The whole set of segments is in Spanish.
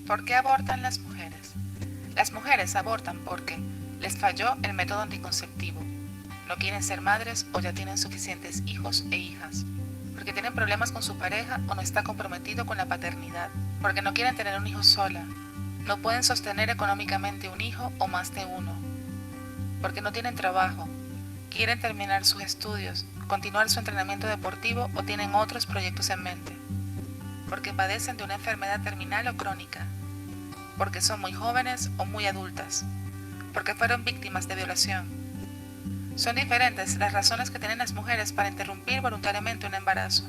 ¿Por qué abortan las mujeres? Las mujeres abortan porque les falló el método anticonceptivo. No quieren ser madres o ya tienen suficientes hijos e hijas. Porque tienen problemas con su pareja o no está comprometido con la paternidad. Porque no quieren tener un hijo sola. No pueden sostener económicamente un hijo o más de uno. Porque no tienen trabajo. Quieren terminar sus estudios, continuar su entrenamiento deportivo o tienen otros proyectos en mente. Porque padecen de una enfermedad terminal o crónica. Porque son muy jóvenes o muy adultas. Porque fueron víctimas de violación. Son diferentes las razones que tienen las mujeres para interrumpir voluntariamente un embarazo.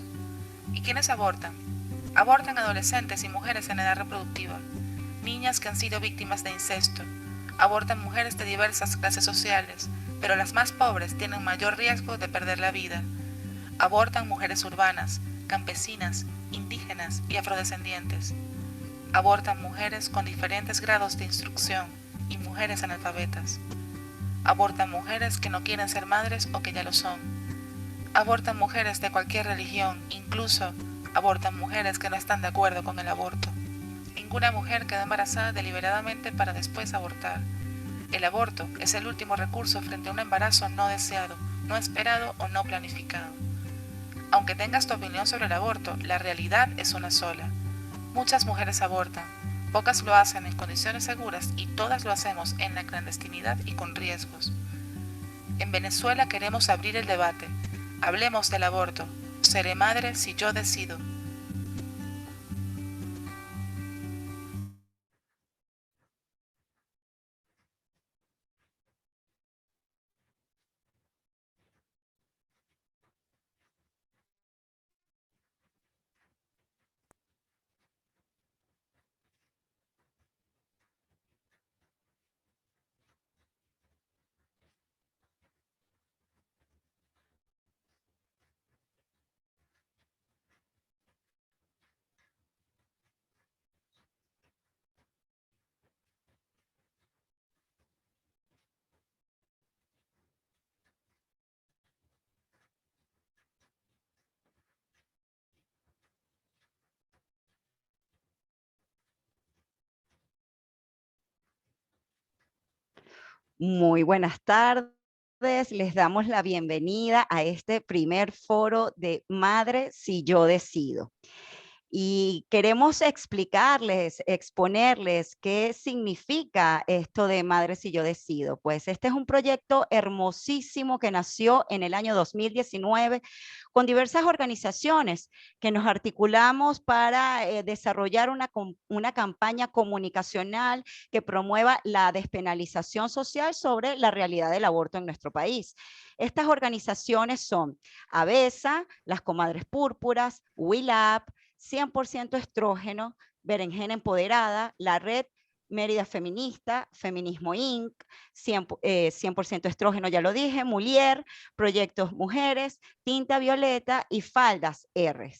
¿Y quiénes abortan? Abortan adolescentes y mujeres en edad reproductiva, niñas que han sido víctimas de incesto. Abortan mujeres de diversas clases sociales, pero las más pobres tienen mayor riesgo de perder la vida. Abortan mujeres urbanas, campesinas, indígenas y afrodescendientes. Abortan mujeres con diferentes grados de instrucción y mujeres analfabetas. Abortan mujeres que no quieren ser madres o que ya lo son. Abortan mujeres de cualquier religión, incluso abortan mujeres que no están de acuerdo con el aborto. Ninguna mujer queda embarazada deliberadamente para después abortar. El aborto es el último recurso frente a un embarazo no deseado, no esperado o no planificado. Aunque tengas tu opinión sobre el aborto, la realidad es una sola. Muchas mujeres abortan, pocas lo hacen en condiciones seguras y todas lo hacemos en la clandestinidad y con riesgos. En Venezuela queremos abrir el debate. Hablemos del aborto. Seré madre si yo decido. Muy buenas tardes. Les damos la bienvenida a este primer foro de Madre si yo decido. Y queremos explicarles, exponerles qué significa esto de Madre si yo decido. Pues este es un proyecto hermosísimo que nació en el año 2019 con diversas organizaciones que nos articulamos para desarrollar una campaña comunicacional que promueva la despenalización social sobre la realidad del aborto en nuestro país. Estas organizaciones son ABESA, las Comadres Púrpuras, WILAP, 100% estrógeno, Berenjena Empoderada, la Red Mérida Feminista, Feminismo Inc., 100% estrógeno, ya lo dije, Mulier, Proyectos Mujeres, Tinta Violeta y Faldas R.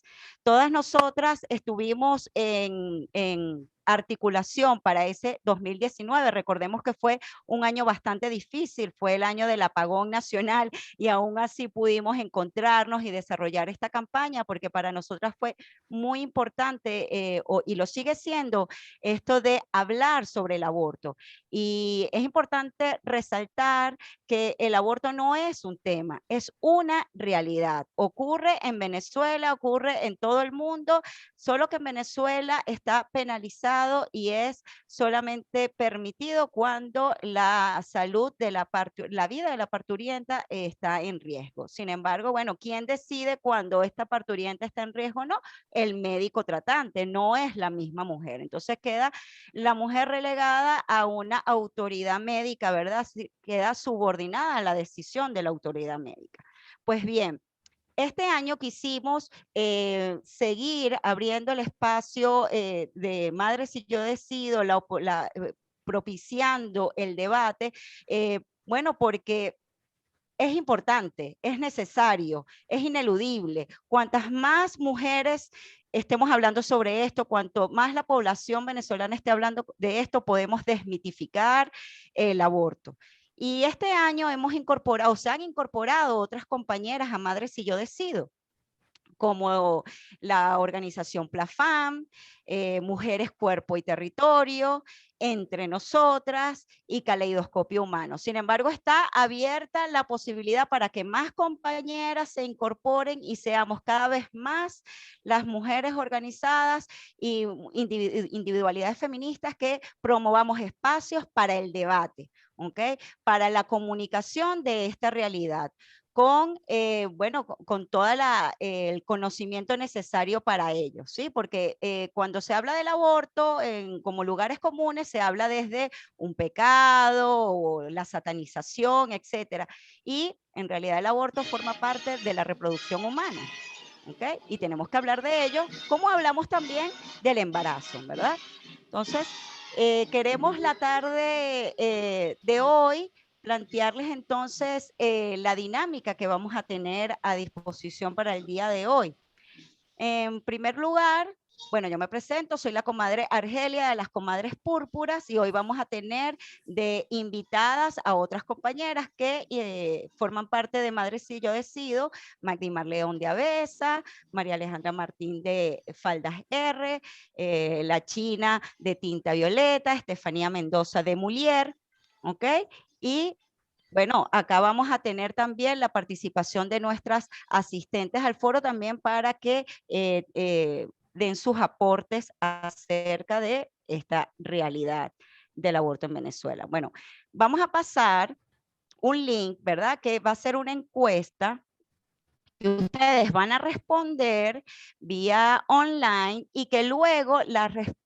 Todas nosotras estuvimos en articulación para ese 2019. Recordemos que fue un año bastante difícil, fue el año del apagón nacional y aún así pudimos encontrarnos y desarrollar esta campaña porque para nosotras fue muy importante y lo sigue siendo esto de hablar sobre el aborto. Y es importante resaltar que el aborto no es un tema, es una realidad. Ocurre en Venezuela, ocurre en todo el mundo, solo que en Venezuela está penalizado y es solamente permitido cuando la salud de la vida de la parturienta está en riesgo. Sin embargo, bueno, ¿quién decide cuando esta parturienta está en riesgo? No, el médico tratante, no es la misma mujer. Entonces queda la mujer relegada a una autoridad médica, ¿verdad? Queda subordinada a la decisión de la autoridad médica. Pues bien, este año quisimos seguir abriendo el espacio de Madre si yo decido, propiciando el debate, bueno, porque es importante, es necesario, es ineludible. Cuantas más mujeres estemos hablando sobre esto, cuanto más la población venezolana esté hablando de esto, podemos desmitificar el aborto. Y este año hemos incorporado, se han incorporado otras compañeras a Madres si yo decido como la organización PLAFAM, Mujeres, Cuerpo y Territorio, Entre Nosotras y Caleidoscopio Humano. Sin embargo, está abierta la posibilidad para que más compañeras se incorporen y seamos cada vez más las mujeres organizadas y individualidades feministas que promovamos espacios para el debate, ¿ok? Para la comunicación de esta realidad con, bueno, con todo el conocimiento necesario para ello, ¿sí? Porque cuando se habla del aborto como lugares comunes, se habla desde un pecado o la satanización, etcétera. Y en realidad el aborto forma parte de la reproducción humana, ¿ok? Y tenemos que hablar de ello, como hablamos también del embarazo, ¿verdad? Entonces, queremos la tarde de hoy plantearles entonces la dinámica que vamos a tener a disposición para el día de hoy. En primer lugar, bueno, yo me presento, soy la comadre Argelia de las Comadres Púrpuras y hoy vamos a tener de invitadas a otras compañeras que forman parte de Madre Si Yo Decido, Magdimar León de Avesa, María Alejandra Martín de Faldas R, la China de Tinta Violeta, Estefanía Mendoza de Mulier, ¿ok? Y bueno, acá vamos a tener también la participación de nuestras asistentes al foro también para que den sus aportes acerca de esta realidad del aborto en Venezuela. Bueno, vamos a pasar un link, ¿verdad? Que va a ser una encuesta que ustedes van a responder vía online y que luego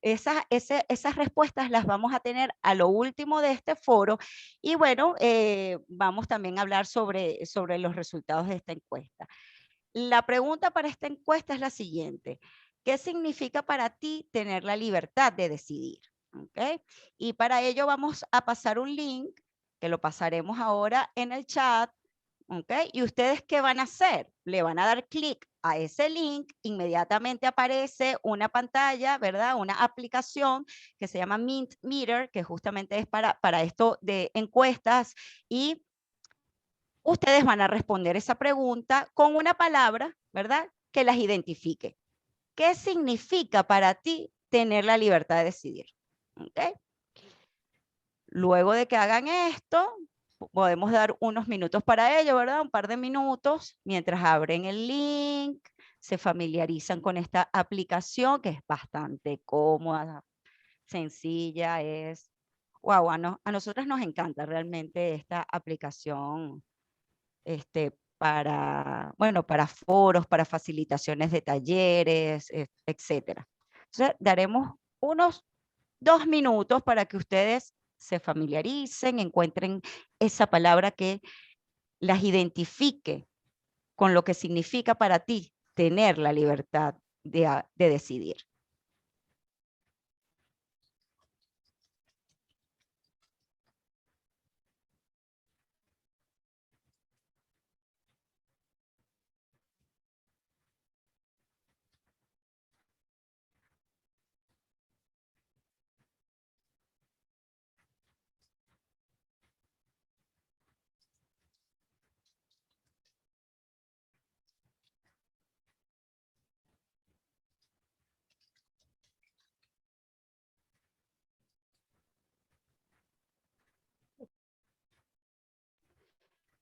esas respuestas las vamos a tener a lo último de este foro y bueno, vamos también a hablar sobre los resultados de esta encuesta. La pregunta para esta encuesta es la siguiente: ¿qué significa para ti tener la libertad de decidir? ¿Okay? Y para ello vamos a pasar un link que lo pasaremos ahora en el chat. ¿Ok? ¿Y ustedes qué van a hacer? Le van a dar clic a ese link, inmediatamente aparece una pantalla, ¿verdad? Una aplicación que se llama Mint Meter, que justamente es para esto de encuestas, y ustedes van a responder esa pregunta con una palabra, ¿verdad? Que las identifique. ¿Qué significa para ti tener la libertad de decidir? ¿Ok? Luego de que hagan esto, podemos dar unos minutos para ello, ¿verdad? Un par de minutos mientras abren el link, se familiarizan con esta aplicación que es bastante cómoda, sencilla, wow, a nosotras nos encanta realmente esta aplicación bueno, para foros, para facilitaciones de talleres, etcétera. Entonces, daremos unos 2 minutos para que ustedes se familiaricen, encuentren esa palabra que las identifique con lo que significa para ti tener la libertad de decidir.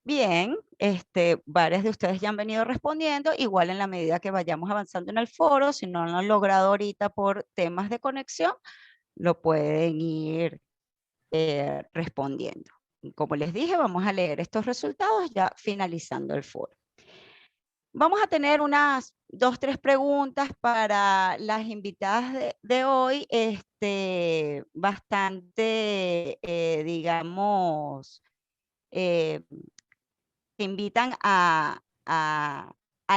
Bien, varias de ustedes ya han venido respondiendo, igual en la medida que vayamos avanzando en el foro, si no lo han logrado ahorita por temas de conexión, lo pueden ir respondiendo. Como les dije, vamos a leer estos resultados ya finalizando el foro. Vamos a tener unas 2, 3 preguntas para las invitadas de hoy, bastante, digamos, que invitan a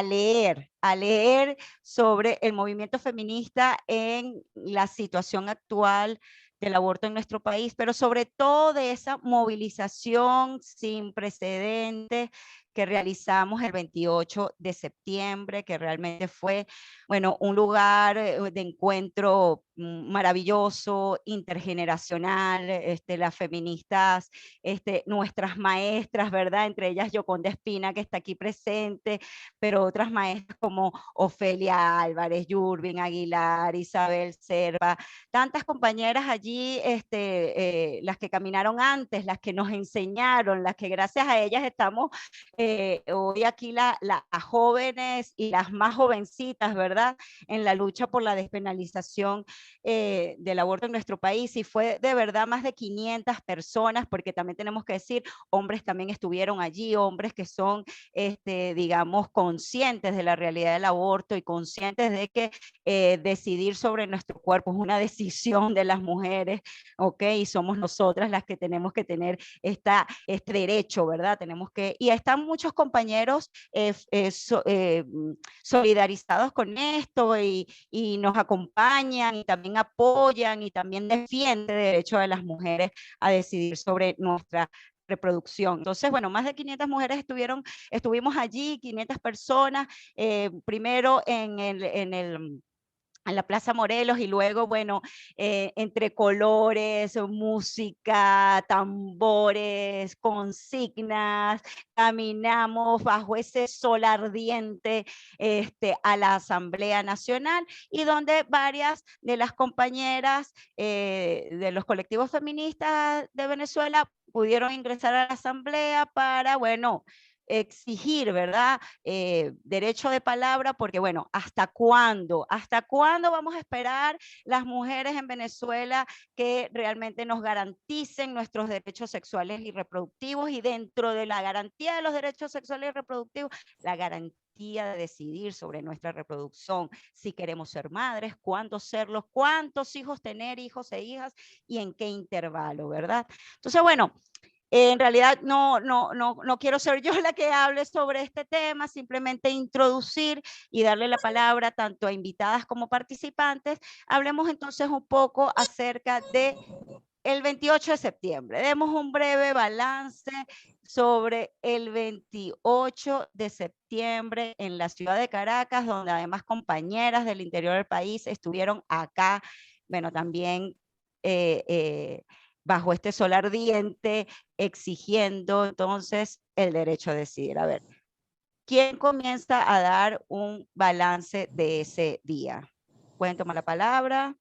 leer sobre el movimiento feminista en la situación actual del aborto en nuestro país, pero sobre todo de esa movilización sin precedentes que realizamos el 28 de septiembre, que realmente fue, bueno, un lugar de encuentro maravilloso, intergeneracional, las feministas, nuestras maestras, ¿verdad? Entre ellas Yoconda Espina, que está aquí presente, pero otras maestras como Ofelia Álvarez, Yurvin Aguilar, Isabel Serva, tantas compañeras allí, las que caminaron antes, las que nos enseñaron, las que gracias a ellas estamos hoy aquí las jóvenes y las más jovencitas, ¿verdad? En la lucha por la despenalización del aborto en nuestro país, y fue de verdad más de 500 personas, porque también tenemos que decir, hombres también estuvieron allí, hombres que son, digamos, conscientes de la realidad del aborto y conscientes de que decidir sobre nuestro cuerpo es una decisión de las mujeres, ¿ok? Y somos nosotras las que tenemos que tener este derecho, ¿verdad? Tenemos que, y están muchos compañeros solidarizados con esto y nos acompañan y también apoyan y también defienden el derecho de las mujeres a decidir sobre nuestra reproducción. Entonces, bueno, más de 500 mujeres estuvimos allí, 500 personas, primero en la Plaza Morelos y luego, bueno, entre colores, música, tambores, consignas, caminamos bajo ese sol ardiente a la Asamblea Nacional, y donde varias de las compañeras de los colectivos feministas de Venezuela pudieron ingresar a la Asamblea para, bueno, exigir, ¿verdad? Derecho de palabra, porque bueno, ¿hasta cuándo vamos a esperar las mujeres en Venezuela que realmente nos garanticen nuestros derechos sexuales y reproductivos? Y dentro de la garantía de los derechos sexuales y reproductivos, la garantía de decidir sobre nuestra reproducción, si queremos ser madres, cuándo serlos, cuántos hijos tener, hijos e hijas, y en qué intervalo, ¿verdad? Entonces, bueno, en realidad no quiero ser yo la que hable sobre este tema, simplemente introducir y darle la palabra tanto a invitadas como participantes. Hablemos entonces un poco acerca de el 28 de septiembre. Demos un breve balance sobre el 28 de septiembre en la ciudad de Caracas, donde además compañeras del interior del país estuvieron acá, bueno, también bajo este sol ardiente, exigiendo entonces el derecho a decidir. A ver, ¿quién comienza a dar un balance de ese día? ¿Pueden tomar la palabra?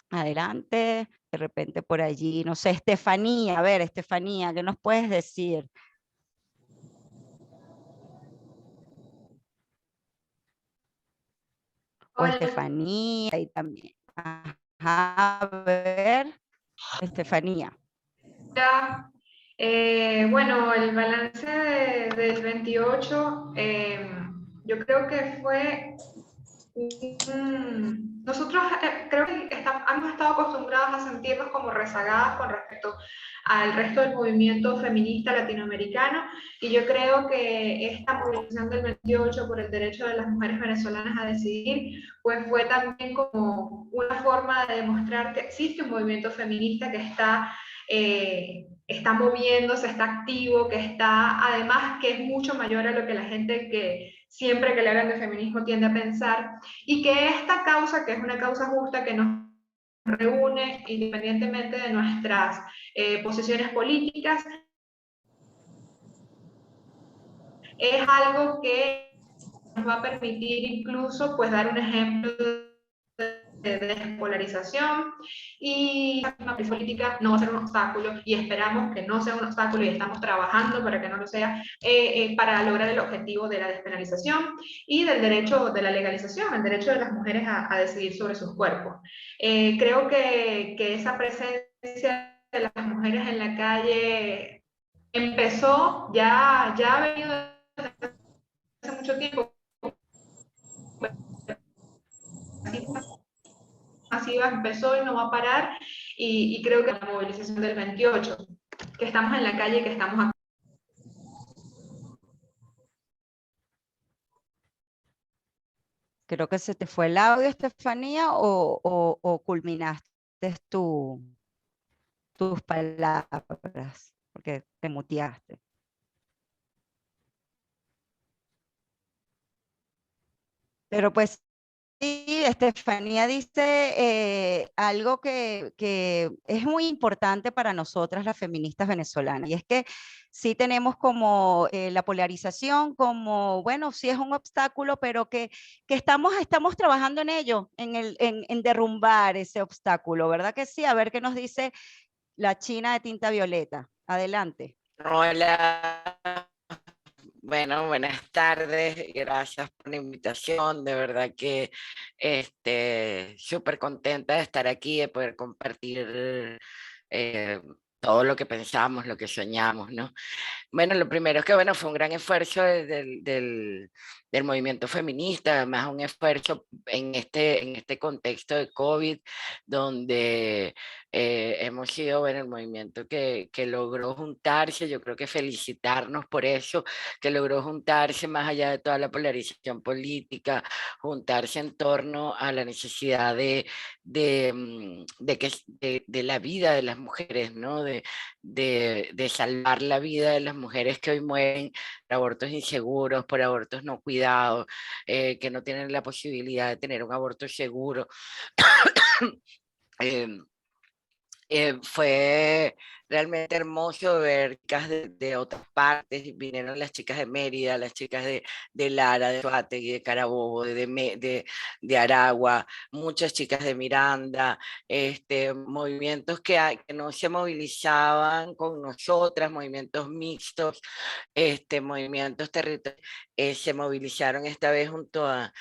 Adelante, de repente por allí, no sé, Estefanía, a ver, Estefanía, ¿qué nos puedes decir? O Hola, Estefanía, y también. Ajá, a ver, Estefanía. bueno, el balance del 28, yo creo que fue nosotros creo que hemos estado acostumbrados a sentirnos como rezagadas con respecto al resto del movimiento feminista latinoamericano, y yo creo que esta movilización del 28 por el derecho de las mujeres venezolanas a decidir, pues fue también como una forma de demostrar que existe un movimiento feminista que está moviéndose, está activo, que está, además, que es mucho mayor a lo que la gente que siempre que le hablan de feminismo tiende a pensar, y que esta causa, que es una causa justa, que nos reúne independientemente de nuestras posiciones políticas, es algo que nos va a permitir incluso pues dar un ejemplo de despolarización, y la política no va a ser un obstáculo, y esperamos que no sea un obstáculo, y estamos trabajando para que no lo sea, para lograr el objetivo de la despenalización y del derecho de la legalización, el derecho de las mujeres a decidir sobre sus cuerpos. Creo que esa presencia de las mujeres en la calle empezó, ya ha venido desde hace mucho tiempo, masiva, empezó y no va a parar, y creo que la movilización del 28, que estamos en la calle y que estamos. Creo que se te fue el audio, Estefanía, o culminaste tus palabras, porque te muteaste. Pero pues sí, Estefanía dice algo que es muy importante para nosotras las feministas venezolanas, y es que sí tenemos como la polarización, como, bueno, sí es un obstáculo, pero que estamos trabajando en ello, en derrumbar ese obstáculo, ¿verdad que sí? A ver qué nos dice la China de tinta violeta. Adelante. Hola, bueno, buenas tardes, gracias por la invitación, de verdad que súper contenta de estar aquí, de poder compartir eh, todo lo que pensamos, lo que soñamos, ¿no? Bueno, lo primero es que, bueno, fue un gran esfuerzo del movimiento feminista, además un esfuerzo en este contexto de COVID, donde hemos sido, bueno, el movimiento que logró juntarse, yo creo que felicitarnos por eso, que logró juntarse más allá de toda la polarización política, juntarse en torno a la necesidad de la vida de las mujeres, ¿no? De salvar la vida de las mujeres que hoy mueren por abortos inseguros, por abortos no cuidados, que no tienen la posibilidad de tener un aborto seguro. Em, Fue realmente hermoso ver chicas de otras partes, vinieron las chicas de Mérida, las chicas de Lara, de Suátegui, de Carabobo, de Aragua, muchas chicas de Miranda, movimientos que no se movilizaban con nosotras, movimientos mixtos, movimientos territoriales, se movilizaron esta vez junto a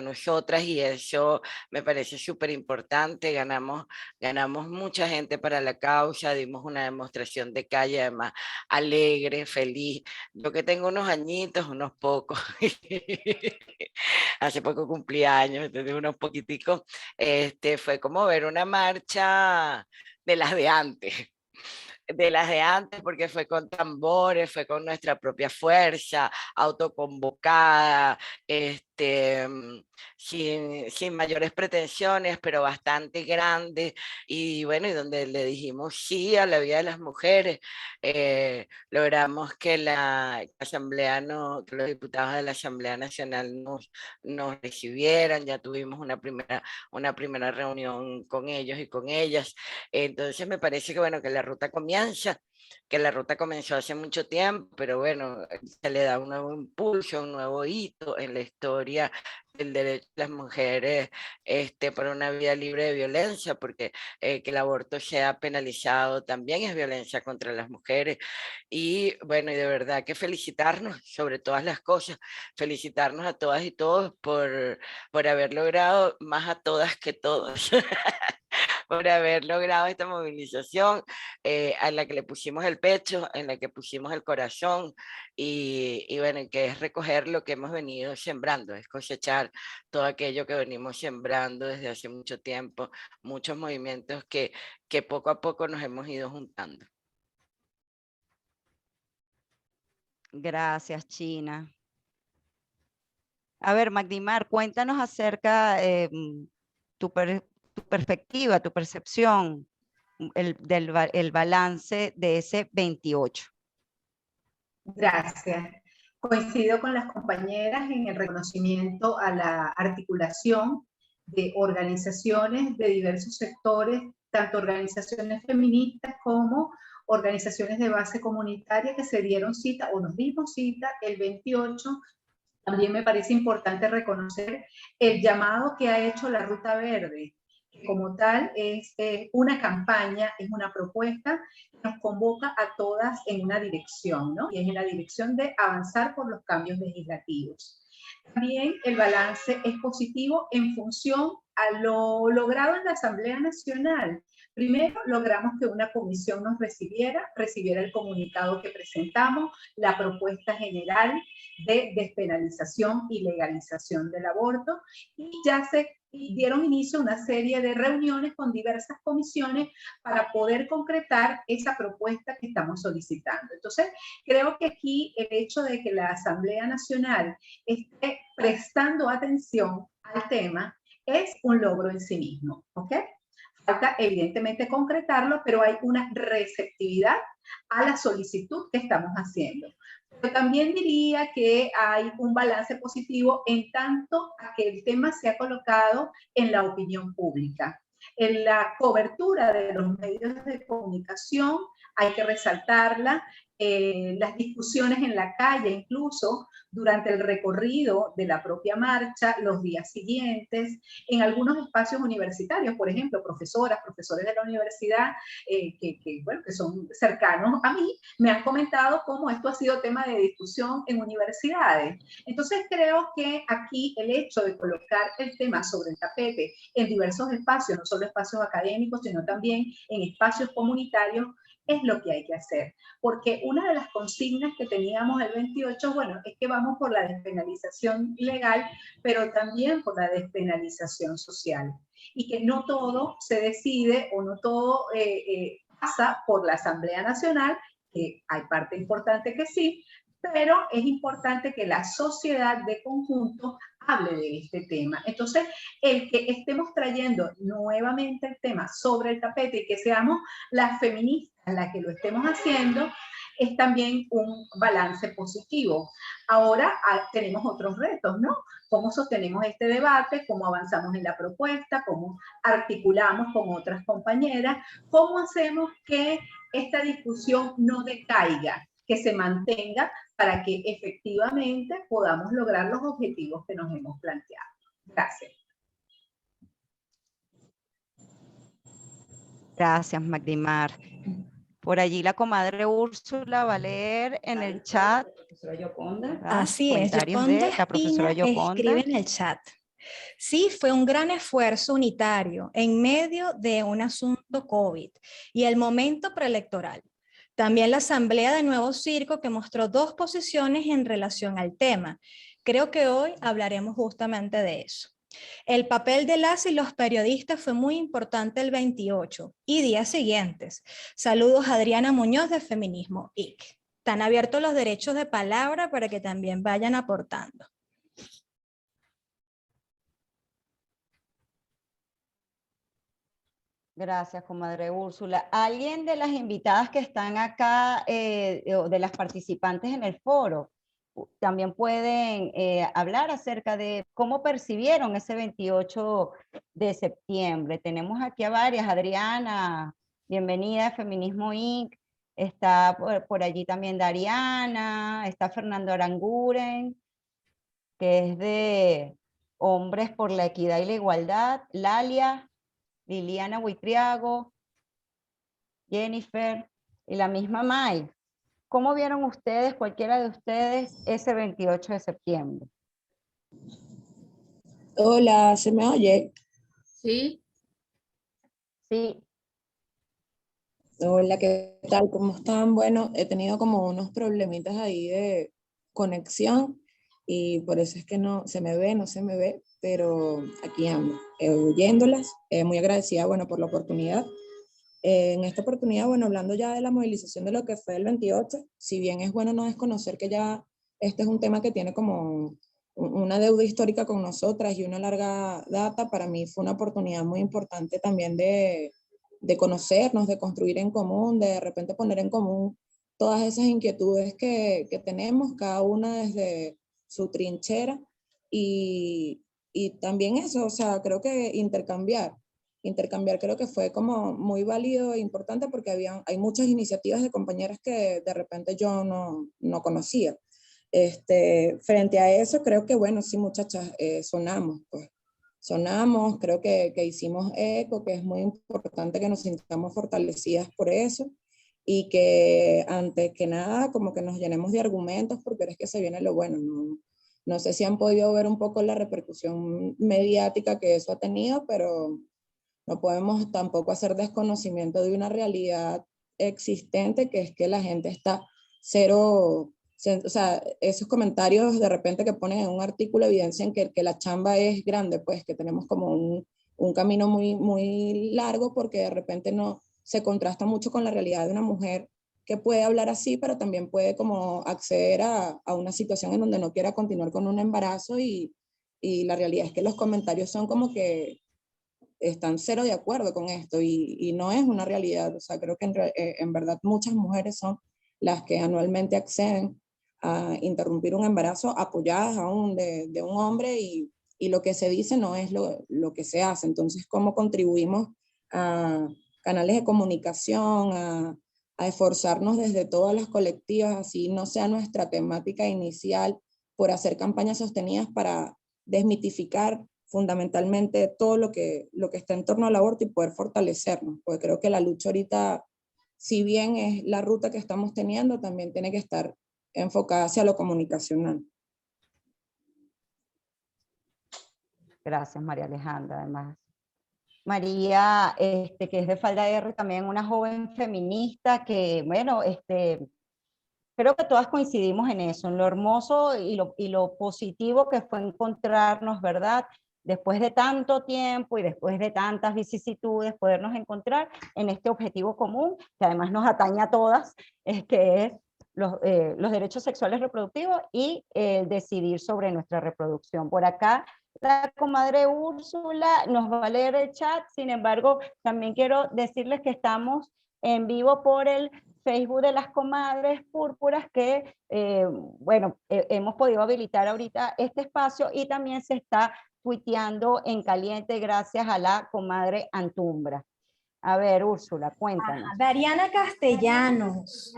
nosotras, y eso me parece súper importante. Ganamos mucha gente para la causa, dimos una demostración de calle, además alegre, feliz. Yo que tengo unos añitos, unos pocos, hace poco cumplí años, entonces unos poquiticos, fue como ver una marcha de las de antes, porque fue con tambores, fue con nuestra propia fuerza, autoconvocada, sin mayores pretensiones, pero bastante grande, y bueno, y donde le dijimos sí a la vida de las mujeres. Logramos que la Asamblea, no, que los diputados de la Asamblea Nacional nos recibieran, ya tuvimos una primera reunión con ellos y con ellas. Entonces me parece que bueno, que la ruta comienza, que la ruta comenzó hace mucho tiempo, pero bueno, se le da un nuevo impulso, un nuevo hito en la historia del derecho de las mujeres, por una vida libre de violencia, porque que el aborto sea penalizado también es violencia contra las mujeres. Y bueno, y de verdad que felicitarnos sobre todas las cosas, felicitarnos a todas y todos por haber logrado, más a todas que todos, por haber logrado esta movilización, a la que le pusimos el pecho, en la que pusimos el corazón, y bueno, que es recoger lo que hemos venido sembrando, es cosechar todo aquello que venimos sembrando desde hace mucho tiempo, muchos movimientos que poco a poco nos hemos ido juntando. Gracias, China. A ver, Magdimar, cuéntanos acerca tu perspectiva, tu percepción el balance de ese 28. Gracias. Coincido con las compañeras en el reconocimiento a la articulación de organizaciones de diversos sectores, tanto organizaciones feministas como organizaciones de base comunitaria que se dieron cita o nos dimos cita el 28. También me parece importante reconocer el llamado que ha hecho la Ruta Verde, que como tal es una campaña, es una propuesta que nos convoca a todas en una dirección, ¿no? Y es en la dirección de avanzar por los cambios legislativos. También el balance es positivo en función a lo logrado en la Asamblea Nacional. Primero, logramos que una comisión nos recibiera el comunicado que presentamos, la propuesta general de despenalización y legalización del aborto, y ya se dieron inicio a una serie de reuniones con diversas comisiones para poder concretar esa propuesta que estamos solicitando. Entonces, creo que aquí el hecho de que la Asamblea Nacional esté prestando atención al tema es un logro en sí mismo, ¿ok? falta evidentemente concretarlo, pero hay una receptividad a la solicitud que estamos haciendo. Pero también diría que hay un balance positivo en tanto a que el tema se ha colocado en la opinión pública. En la cobertura de los medios de comunicación hay que resaltarla, las discusiones en la calle, incluso durante el recorrido de la propia marcha, los días siguientes, en algunos espacios universitarios, por ejemplo, profesoras, profesores de la universidad bueno, que son cercanos a mí, me han comentado cómo esto ha sido tema de discusión en universidades. Entonces creo que aquí el hecho de colocar el tema sobre el tapete en diversos espacios, no solo espacios académicos, sino también en espacios comunitarios, es lo que hay que hacer. Porque una de las consignas que teníamos el 28, bueno, es que vamos por la despenalización legal, pero también por la despenalización social. Y que no todo se decide o no todo pasa por la Asamblea Nacional, que hay parte importante que sí, pero es importante que la sociedad de conjunto hable de este tema. Entonces, el que estemos trayendo nuevamente el tema sobre el tapete y que seamos las feministas las que lo estemos haciendo, es también un balance positivo. Ahora tenemos otros retos, ¿no? ¿Cómo sostenemos este debate? ¿Cómo avanzamos en la propuesta? ¿Cómo articulamos con otras compañeras? ¿Cómo hacemos que esta discusión no decaiga, que se mantenga para que efectivamente podamos lograr los objetivos que nos hemos planteado? Gracias. Gracias, Magdimar. Por allí la comadre Úrsula va a leer en el chat. Así es, Yoconda la profesora Yoconda escribe en el chat. Sí, fue un gran esfuerzo unitario en medio de un asunto COVID y el momento preelectoral. También la asamblea de Nuevo Circo que mostró dos posiciones en relación al tema. Creo que hoy hablaremos justamente de eso. El papel de las y los periodistas fue muy importante el 28 y días siguientes. Saludos a Adriana Muñoz de Feminismo IC. Están abiertos los derechos de palabra para que también vayan aportando. Gracias, comadre Úrsula. ¿Alguien de las invitadas que están acá, o de las participantes en el foro, también pueden hablar acerca de cómo percibieron ese 28 de septiembre? Tenemos aquí a varias. Adriana, bienvenida a Feminismo Inc. Está por allí también Dariana, está Fernando Aranguren, que es de Hombres por la Equidad y la Igualdad, Lalia, Liliana Huitriago, Jennifer y la misma May. ¿Cómo vieron ustedes, cualquiera de ustedes, ese 28 de septiembre? Hola, ¿se me oye? Sí. Sí. Hola, ¿qué tal? ¿Cómo están? Bueno, he tenido como unos problemitas ahí de conexión y por eso es que no se me ve, pero aquí ando, oyéndolas, muy agradecida, bueno, por la oportunidad. En esta oportunidad, bueno, hablando ya de la movilización de lo que fue el 28, si bien es bueno no desconocer que ya este es un tema que tiene como una deuda histórica con nosotras y una larga data, para mí fue una oportunidad muy importante también de conocernos, de construir en común, de repente poner en común todas esas inquietudes que tenemos, cada una desde su trinchera y también eso, o sea, creo que intercambiar creo que fue como muy válido e importante porque hay muchas iniciativas de compañeras que de repente yo no conocía. Frente a eso, creo que bueno, sí muchachas, sonamos, creo que hicimos eco, que es muy importante que nos sintamos fortalecidas por eso y que antes que nada como que nos llenemos de argumentos porque es que se viene lo bueno. No sé si han podido ver un poco la repercusión mediática que eso ha tenido, pero no podemos tampoco hacer desconocimiento de una realidad existente, que es que la gente está cero, o sea, esos comentarios de repente que ponen en un artículo evidencian que la chamba es grande, pues que tenemos como un camino muy, muy largo porque de repente no se contrasta mucho con la realidad de una mujer que puede hablar así, pero también puede como acceder a una situación en donde no quiera continuar con un embarazo y la realidad es que los comentarios son como que están cero de acuerdo con esto y no es una realidad. O sea, creo que en verdad muchas mujeres son las que anualmente acceden a interrumpir un embarazo apoyadas aún de un hombre y lo que se dice no es lo que se hace. Entonces, ¿cómo contribuimos a canales de comunicación, a esforzarnos desde todas las colectivas, así no sea nuestra temática inicial, por hacer campañas sostenidas para desmitificar fundamentalmente todo lo que está en torno al aborto y poder fortalecernos? Porque creo que la lucha ahorita, si bien es la ruta que estamos teniendo, también tiene que estar enfocada hacia lo comunicacional. Gracias, María Alejandra. Además, María, que es de Falda R, también una joven feminista que, bueno, creo que todas coincidimos en eso, en lo hermoso y lo positivo que fue encontrarnos, ¿verdad? Después de tanto tiempo y después de tantas vicisitudes, podernos encontrar en este objetivo común, que además nos atañe a todas, que es los derechos sexuales reproductivos y decidir sobre nuestra reproducción. Por acá, la comadre Úrsula nos va a leer el chat, sin embargo, también quiero decirles que estamos en vivo por el Facebook de las comadres púrpuras que, bueno, hemos podido habilitar ahorita este espacio y también se está tuiteando en caliente gracias a la comadre Antumbra. A ver, Úrsula, cuéntanos. Dariana Castellanos.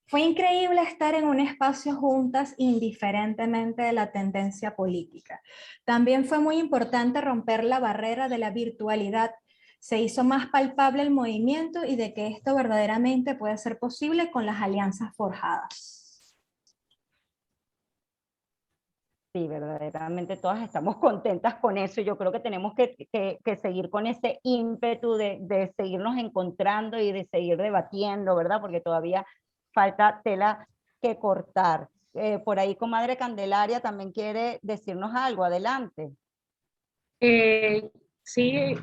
Fue increíble estar en un espacio juntas indiferentemente de la tendencia política. También fue muy importante romper la barrera de la virtualidad. Se hizo más palpable el movimiento y de que esto verdaderamente puede ser posible con las alianzas forjadas. Sí, verdaderamente todas estamos contentas con eso. Yo creo que tenemos que seguir con ese ímpetu de seguirnos encontrando y de seguir debatiendo, ¿verdad? Porque todavía falta tela que cortar. Por ahí, comadre Candelaria también quiere decirnos algo. Adelante. Sí,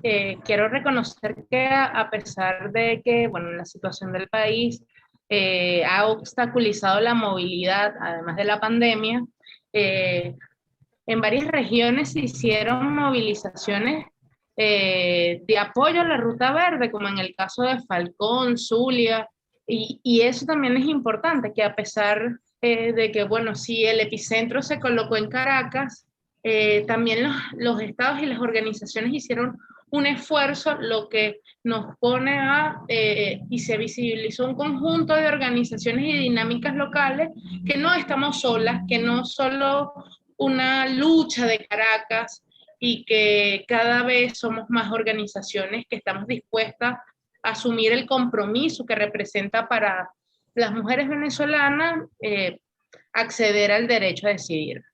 quiero reconocer que a pesar de que, bueno, la situación del país ha obstaculizado la movilidad, además de la pandemia, en varias regiones se hicieron movilizaciones de apoyo a la Ruta Verde, como en el caso de Falcón, Zulia, y eso también es importante, que a pesar de que, bueno, sí, el epicentro se colocó en Caracas, también los estados y las organizaciones hicieron un esfuerzo, lo que nos pone y se visibilizó un conjunto de organizaciones y dinámicas locales, que no estamos solas, que no solo una lucha de Caracas, y que cada vez somos más organizaciones que estamos dispuestas a asumir el compromiso que representa para las mujeres venezolanas acceder al derecho a decidir.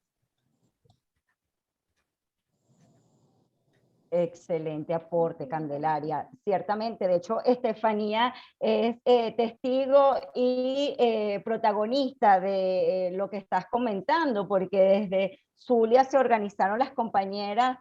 Excelente aporte, Candelaria. Ciertamente, de hecho, Estefanía es testigo y protagonista de lo que estás comentando, porque desde Zulia se organizaron las compañeras,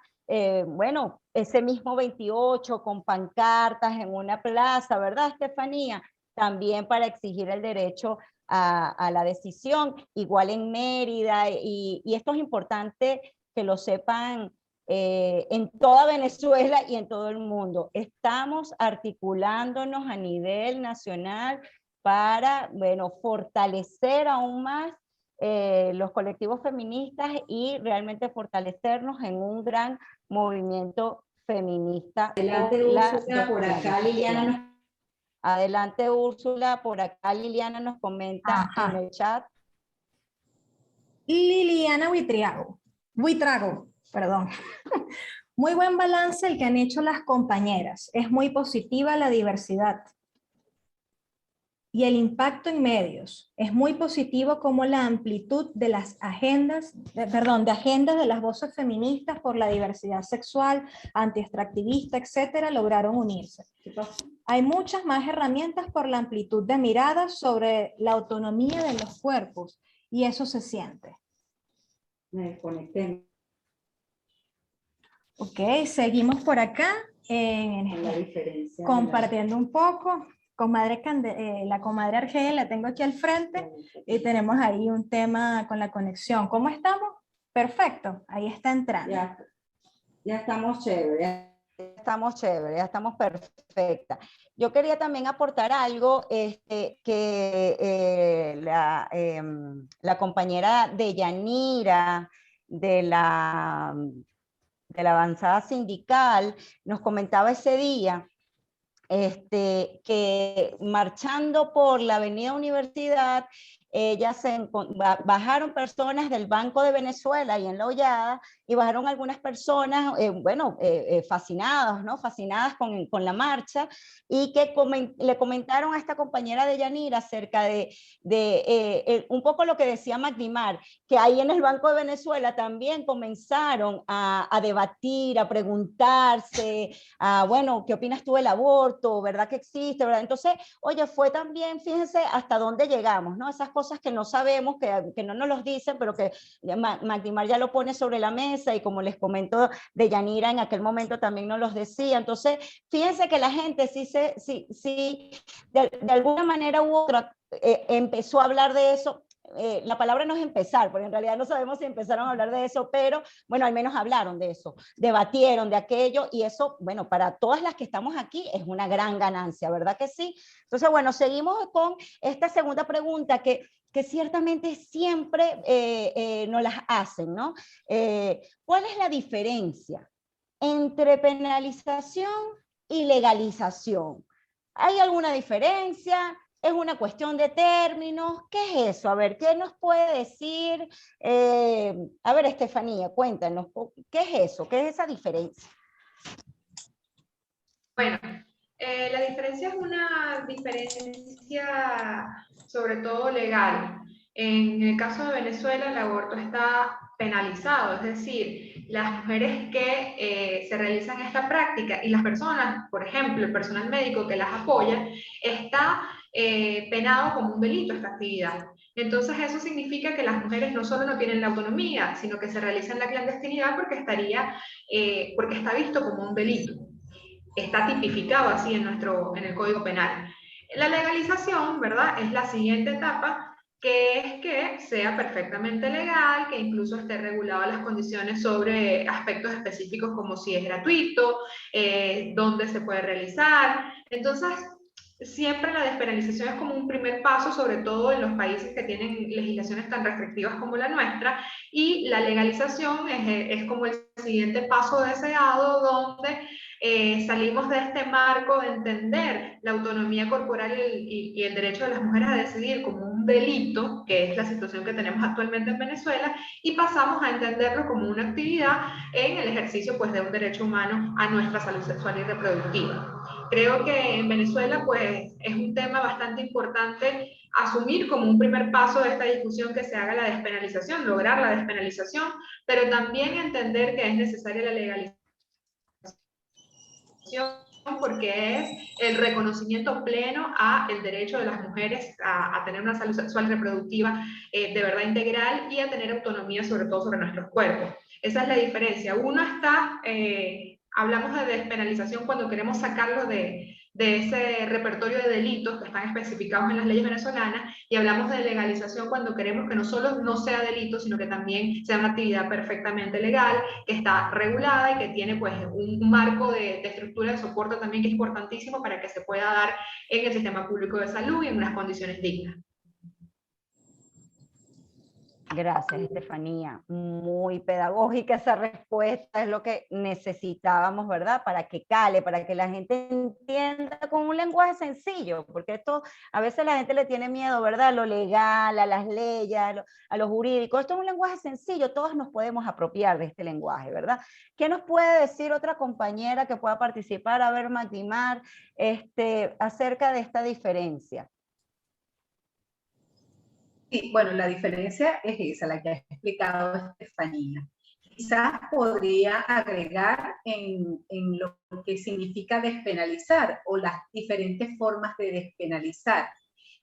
bueno, ese mismo 28 con pancartas en una plaza, ¿verdad, Estefanía? También para exigir el derecho a la decisión, igual en Mérida, y esto es importante que lo sepan en toda Venezuela y en todo el mundo. Estamos articulándonos a nivel nacional para, bueno, fortalecer aún más los colectivos feministas y realmente fortalecernos en un gran movimiento feminista. Adelante, Úrsula, por acá Liliana. Adelante, Úrsula, por acá Liliana nos comenta en el chat. Liliana Buitrago, perdón. Muy buen balance el que han hecho las compañeras. Es muy positiva la diversidad. Y el impacto en medios. Es muy positivo como la amplitud de las agendas, de las voces feministas por la diversidad sexual, antiextractivista, etcétera, lograron unirse. Hay muchas más herramientas por la amplitud de miradas sobre la autonomía de los cuerpos, y eso se siente. Me desconecté. Ok, seguimos por acá, compartiendo un poco. La comadre Argel la tengo aquí al frente y tenemos ahí un tema con la conexión. ¿Cómo estamos? Perfecto, ahí está entrando. Ya estamos chévere. estamos chéveres, ya estamos perfectas. Yo quería también aportar algo que la compañera de Yanira, de la avanzada sindical, nos comentaba ese día, que marchando por la Avenida Universidad, bajaron personas del Banco de Venezuela y en La Hollada, y bajaron algunas personas, fascinadas, ¿no? Fascinadas con la marcha, y que le comentaron a esta compañera de Yanira acerca de un poco lo que decía Magdimar, que ahí en el Banco de Venezuela también comenzaron a debatir, a preguntarse, bueno, ¿qué opinas tú del aborto? ¿Verdad que existe? ¿Verdad? Entonces, oye, fue también, fíjense hasta dónde llegamos, ¿no? Esas cosas que no sabemos, que no nos los dicen, pero que Magdimar ya lo pone sobre la mesa, y como les comento de Yanira, en aquel momento también nos los decía. Entonces, fíjense que la gente sí de alguna manera u otra empezó a hablar de eso. La palabra no es empezar, porque en realidad no sabemos si empezaron a hablar de eso, pero bueno, al menos hablaron de eso, debatieron de aquello, y eso, bueno, para todas las que estamos aquí es una gran ganancia, ¿verdad que sí? Entonces, bueno, seguimos con esta segunda pregunta que ciertamente siempre nos las hacen, ¿no? ¿Cuál es la diferencia entre penalización y legalización? ¿Hay alguna diferencia? ¿Es una cuestión de términos? ¿Qué es eso? A ver, ¿qué nos puede decir? A ver, Estefanía, cuéntanos, ¿qué es eso? ¿Qué es esa diferencia? Bueno, la diferencia es una diferencia sobre todo legal. En el caso de Venezuela, el aborto está penalizado, es decir, las mujeres que se realizan esta práctica y las personas, por ejemplo, el personal médico que las apoya, está penado como un delito esta actividad. Entonces eso significa que las mujeres no solo no tienen la autonomía, sino que se realizan la clandestinidad porque está visto como un delito. Está tipificado así en el Código Penal. La legalización, ¿verdad?, es la siguiente etapa, que es que sea perfectamente legal, que incluso esté regulado las condiciones sobre aspectos específicos como si es gratuito, dónde se puede realizar. Entonces, siempre la despenalización es como un primer paso, sobre todo en los países que tienen legislaciones tan restrictivas como la nuestra, y la legalización es como el siguiente paso deseado, donde salimos de este marco de entender la autonomía corporal y el derecho de las mujeres a decidir como un delito, que es la situación que tenemos actualmente en Venezuela, y pasamos a entenderlo como una actividad en el ejercicio, pues, de un derecho humano a nuestra salud sexual y reproductiva. Creo que en Venezuela, pues, es un tema bastante importante asumir como un primer paso de esta discusión que se haga la despenalización, lograr la despenalización, pero también entender que es necesaria la legalización, porque es el reconocimiento pleno a el derecho de las mujeres a tener una salud sexual reproductiva de verdad integral, y a tener autonomía sobre todo sobre nuestros cuerpos. Esa es la diferencia. Uno está, hablamos de despenalización cuando queremos sacarlo de ese repertorio de delitos que están especificados en las leyes venezolanas, y hablamos de legalización cuando queremos que no solo no sea delito, sino que también sea una actividad perfectamente legal, que está regulada y que tiene, pues, un marco de estructura de soporte también que es importantísimo para que se pueda dar en el sistema público de salud y en unas condiciones dignas. Gracias, Estefanía. Muy pedagógica esa respuesta, es lo que necesitábamos, ¿verdad? Para que cale, para que la gente entienda con un lenguaje sencillo, porque esto a veces la gente le tiene miedo, ¿verdad? A lo legal, a las leyes, a lo jurídico. Esto es un lenguaje sencillo, todos nos podemos apropiar de este lenguaje, ¿verdad? ¿Qué nos puede decir otra compañera que pueda participar? A ver, Magdimar, acerca de esta diferencia. Sí, bueno, la diferencia es esa, la que ha explicado Estefanía. Quizás podría agregar en lo que significa despenalizar o las diferentes formas de despenalizar.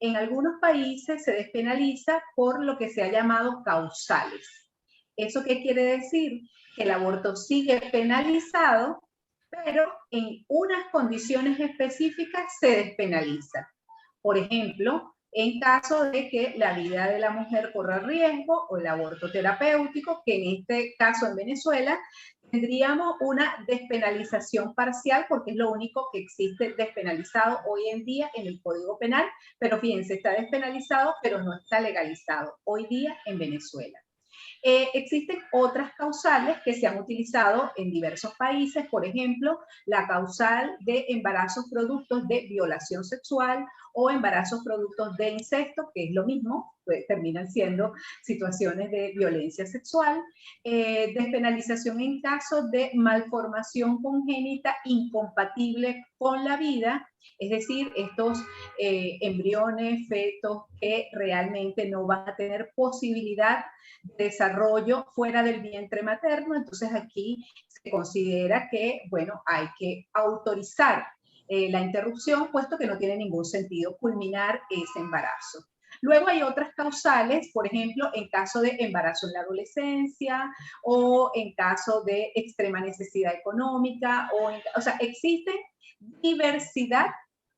En algunos países se despenaliza por lo que se ha llamado causales. ¿Eso qué quiere decir? Que el aborto sigue penalizado, pero en unas condiciones específicas se despenaliza. Por ejemplo, en caso de que la vida de la mujer corra riesgo, o el aborto terapéutico, que en este caso en Venezuela tendríamos una despenalización parcial, porque es lo único que existe despenalizado hoy en día en el Código Penal, pero fíjense, está despenalizado, pero no está legalizado hoy día en Venezuela. Existen otras causales que se han utilizado en diversos países, por ejemplo, la causal de embarazos productos de violación sexual o embarazos productos de incesto, que es lo mismo, pues, terminan siendo situaciones de violencia sexual, despenalización en caso de malformación congénita incompatible con la vida, es decir, estos embriones, fetos que realmente no van a tener posibilidad de desarrollo fuera del vientre materno. Entonces aquí se considera que, bueno, hay que autorizar la interrupción, puesto que no tiene ningún sentido culminar ese embarazo. Luego hay otras causales, por ejemplo, en caso de embarazo en la adolescencia o en caso de extrema necesidad económica, o sea, existe diversidad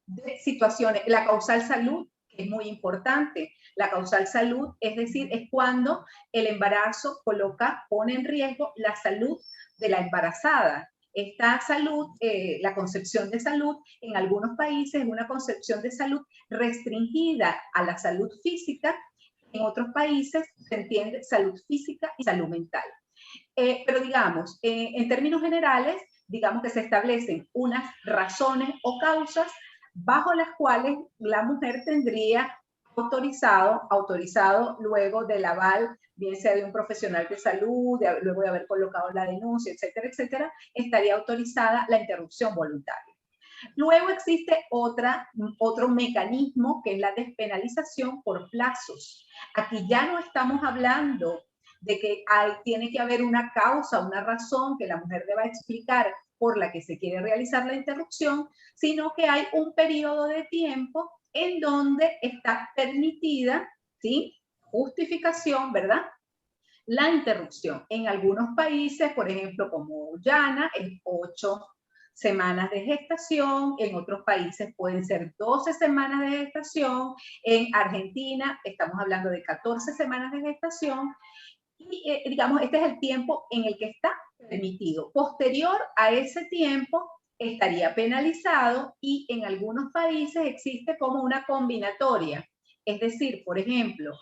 de situaciones. La causal salud, que es muy importante. La causal salud, es decir, es cuando el embarazo pone en riesgo la salud de la embarazada. Esta salud, la concepción de salud, en algunos países es una concepción de salud restringida a la salud física, en otros países se entiende salud física y salud mental. Pero digamos, en términos generales, digamos que se establecen unas razones o causas bajo las cuales la mujer tendría autorizado luego del aval, bien sea de un profesional de salud, luego de haber colocado la denuncia, etcétera, etcétera, estaría autorizada la interrupción voluntaria. Luego existe otro mecanismo que es la despenalización por plazos. Aquí ya no estamos hablando de que tiene que haber una causa, una razón que la mujer deba explicar por la que se quiere realizar la interrupción, sino que hay un periodo de tiempo en donde está permitida, ¿sí?, justificación, ¿verdad?, la interrupción. En algunos países, por ejemplo, como Guyana, es 8 semanas de gestación, en otros países pueden ser 12 semanas de gestación, en Argentina estamos hablando de 14 semanas de gestación, y digamos, este es el tiempo en el que está permitido. Posterior a ese tiempo estaría penalizado y en algunos países existe como una combinatoria. Es decir, por ejemplo,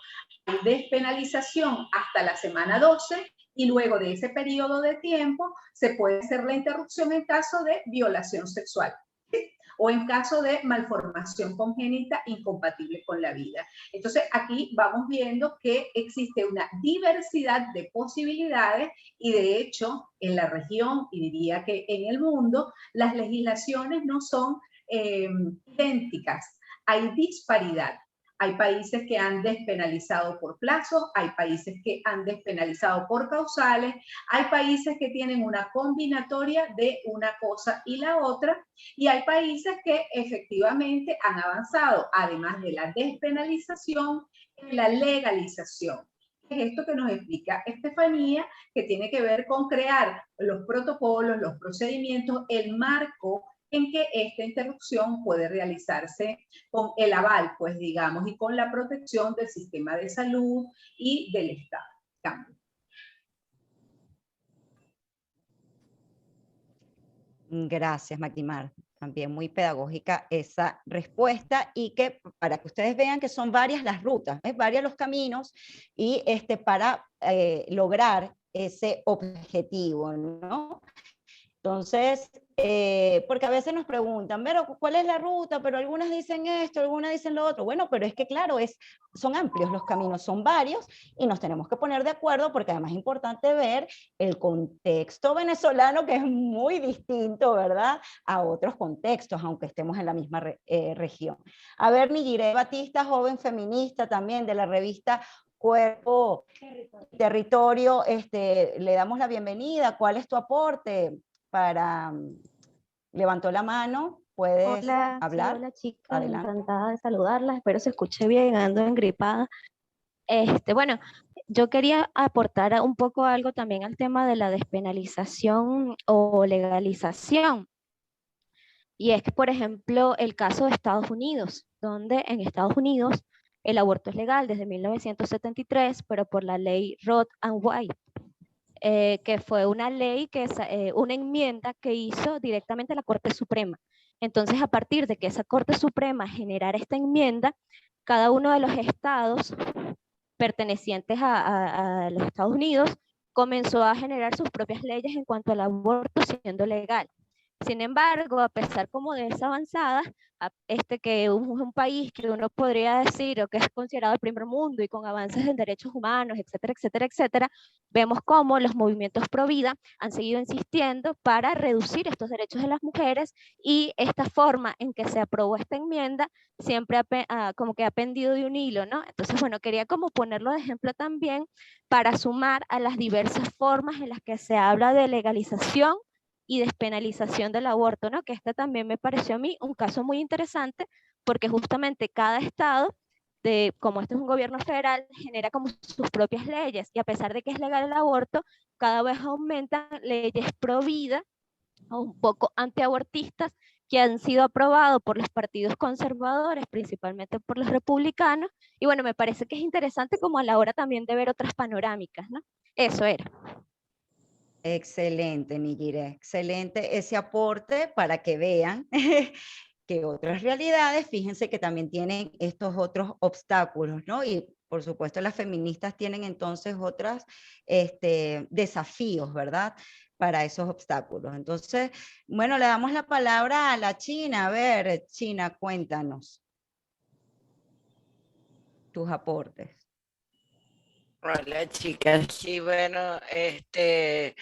hay despenalización hasta la semana 12 y luego de ese periodo de tiempo se puede hacer la interrupción en caso de violación sexual, ¿sí?, o en caso de malformación congénita incompatible con la vida. Entonces, aquí vamos viendo que existe una diversidad de posibilidades y, de hecho, en la región, y diría que en el mundo, las legislaciones no son idénticas. Hay disparidad. Hay países que han despenalizado por plazo, hay países que han despenalizado por causales, hay países que tienen una combinatoria de una cosa y la otra, y hay países que efectivamente han avanzado, además de la despenalización, en la legalización. Es esto que nos explica Estefanía, que tiene que ver con crear los protocolos, los procedimientos, el marco en que esta interrupción puede realizarse con el aval, pues digamos, y con la protección del sistema de salud y del Estado. Gracias, Magdimar. También muy pedagógica esa respuesta, y que para que ustedes vean que son varias las rutas, varios los caminos, y para lograr ese objetivo, ¿no? Entonces, porque a veces nos preguntan, pero ¿cuál es la ruta? Pero algunas dicen esto, algunas dicen lo otro. Bueno, pero es que claro, son amplios los caminos, son varios, y nos tenemos que poner de acuerdo, porque además es importante ver el contexto venezolano, que es muy distinto, ¿verdad?, a otros contextos, aunque estemos en la misma región. A ver, Nigiré Batista, joven feminista también de la revista Cuerpo Territorio, le damos la bienvenida. ¿Cuál es tu aporte? Levantó la mano, puedes hablar. Sí, hola chicas, Adelante. encantada de saludarlas, espero se escuche bien, ando engripada. Bueno, yo quería aportar un poco algo también al tema de la despenalización o legalización. Y es que, por ejemplo, el caso de Estados Unidos, donde en Estados Unidos el aborto es legal desde 1973, pero por la ley Roe and Wade. que fue una ley, una enmienda que hizo directamente la Corte Suprema. Entonces, a partir de que esa Corte Suprema generara esta enmienda, cada uno de los estados pertenecientes a los Estados Unidos comenzó a generar sus propias leyes en cuanto al aborto siendo legal. Sin embargo, a pesar como de esa avanzada, que es un país que uno podría decir o que es considerado el primer mundo y con avances en derechos humanos, etcétera, etcétera, etcétera, vemos cómo los movimientos pro vida han seguido insistiendo para reducir estos derechos de las mujeres, y esta forma en que se aprobó esta enmienda siempre como que ha pendido de un hilo, ¿no? Entonces, bueno, quería como ponerlo de ejemplo también para sumar a las diversas formas en las que se habla de legalización y despenalización del aborto, ¿no? Que este también me pareció a mí un caso muy interesante, porque justamente cada estado, como este es un gobierno federal, genera como sus propias leyes, y a pesar de que es legal el aborto, cada vez aumentan leyes pro vida o un poco antiabortistas que han sido aprobados por los partidos conservadores, principalmente por los republicanos, y bueno, me parece que es interesante como a la hora también de ver otras panorámicas, ¿no? Eso era. Excelente, Nigire, excelente ese aporte para que vean que otras realidades, fíjense que también tienen estos otros obstáculos, ¿no? Y por supuesto las feministas tienen entonces otros desafíos, ¿verdad? Para esos obstáculos. Entonces, bueno, le damos la palabra a la China. A ver, China, cuéntanos tus aportes. Hola chicas, sí, bueno, efectivamente,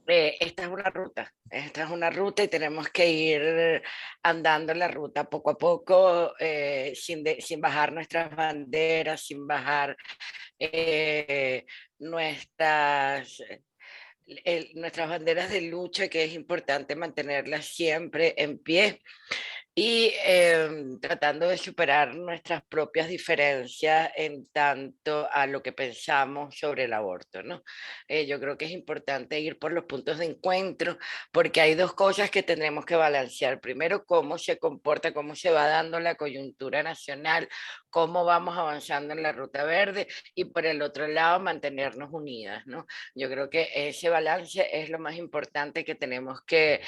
esta es una ruta y tenemos que ir andando la ruta poco a poco, sin bajar nuestras banderas, sin bajar eh, nuestras, nuestras banderas de lucha, que es importante mantenerlas siempre en pie. Y tratando de superar nuestras propias diferencias en tanto a lo que pensamos sobre el aborto, ¿no? Yo creo que es importante ir por los puntos de encuentro, porque hay dos cosas que tendremos que balancear. Primero, cómo se comporta, cómo se va dando la coyuntura nacional, cómo vamos avanzando en la ruta verde, y por el otro lado, mantenernos unidas, ¿no? Yo creo que ese balance es lo más importante que tenemos que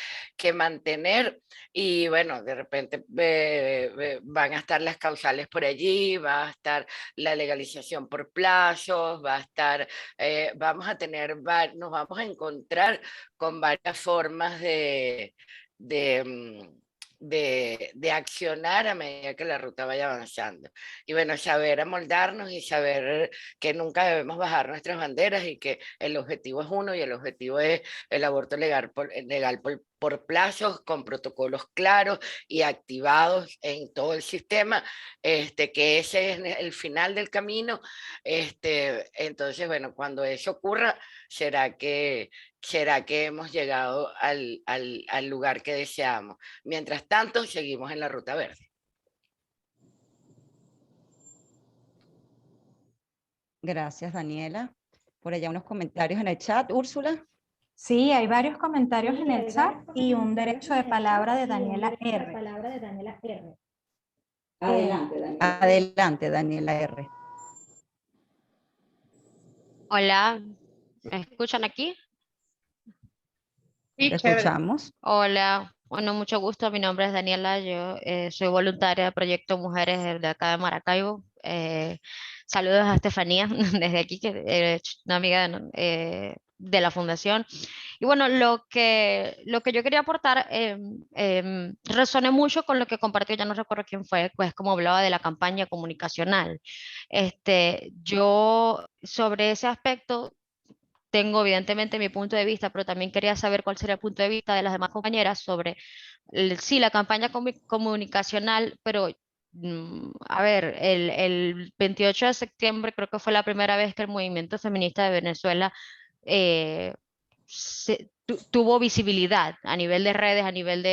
mantener. Y bueno, de repente van a estar las causales por allí, va a estar la legalización por plazos, va a estar, vamos a tener, nos vamos a encontrar con varias formas de, de accionar a medida que la ruta vaya avanzando. Y bueno, saber amoldarnos y saber que nunca debemos bajar nuestras banderas, y que el objetivo es uno, y el objetivo es el aborto legal por plazos, con protocolos claros y activados en todo el sistema, que ese es el final del camino. Entonces, bueno, cuando eso ocurra, será que hemos llegado al lugar que deseamos. Mientras tanto, seguimos en la ruta verde. Gracias, Daniela. Por allá unos comentarios en el chat. Úrsula. Sí, hay varios comentarios en el chat y un derecho de palabra de Daniela R. Adelante, Daniela. Adelante, Daniela R. Hola, ¿me escuchan aquí? Sí, Te chévere. escuchamos. Hola, bueno, mucho gusto. Mi nombre es Daniela. Yo soy voluntaria de Proyecto Mujeres de acá de Maracaibo. Saludos a Estefanía desde aquí, que es una amiga de la fundación. Y bueno, lo que yo quería aportar resoné mucho con lo que compartió, ya no recuerdo quién fue, pues como hablaba de la campaña comunicacional. Yo sobre ese aspecto tengo evidentemente mi punto de vista, pero también quería saber cuál sería el punto de vista de las demás compañeras sobre, sí, la campaña comunicacional, pero a ver, el 28 de septiembre creo que fue la primera vez que el movimiento feminista de Venezuela eh, tuvo visibilidad a nivel de redes, a nivel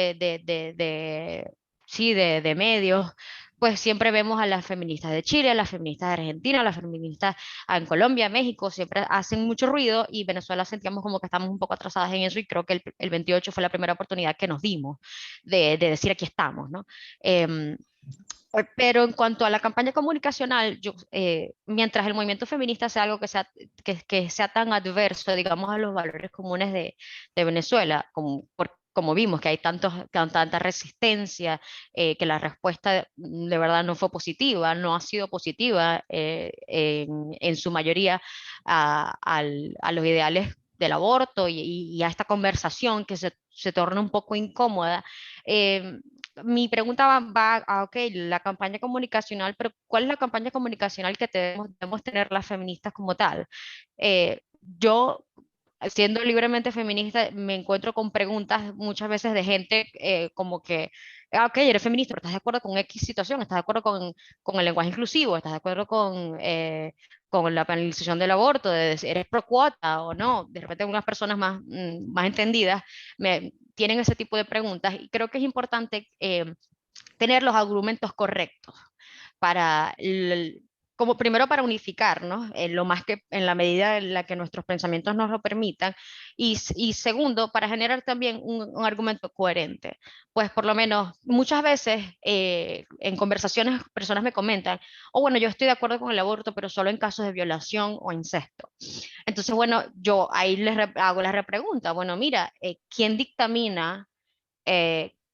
sí, de medios. Pues siempre vemos a las feministas de Chile, a las feministas de Argentina, a las feministas en Colombia, México, siempre hacen mucho ruido, y Venezuela sentíamos como que estamos un poco atrasadas en eso, y creo que el 28 fue la primera oportunidad que nos dimos de decir aquí estamos, ¿no? Pero en cuanto a la campaña comunicacional, mientras el movimiento feminista sea algo que sea tan adverso, digamos, a los valores comunes de Venezuela, como vimos que hay tanta resistencia, que la respuesta de verdad no fue positiva, no ha sido positiva en su mayoría a los ideales del aborto y a esta conversación que se torna un poco incómoda. Mi pregunta va a, ok, la campaña comunicacional, pero ¿cuál es la campaña comunicacional que debemos tener las feministas como tal? Yo, siendo libremente feminista, me encuentro con preguntas muchas veces de gente como que, ok, eres feminista, pero ¿estás de acuerdo con X situación? ¿Estás de acuerdo con el lenguaje inclusivo? ¿Estás de acuerdo con la penalización del aborto? ¿Eres pro cuota o no? De repente algunas personas más entendidas tienen ese tipo de preguntas y creo que es importante tener los argumentos correctos para como primero para unificarnos, lo más que en la medida en la que nuestros pensamientos nos lo permitan, y segundo, para generar también un argumento coherente. Pues por lo menos muchas veces en conversaciones personas me comentan, o bueno, yo estoy de acuerdo con el aborto, pero solo en casos de violación o incesto. Entonces, bueno, yo ahí hago la repregunta, bueno, mira, ¿quién dictamina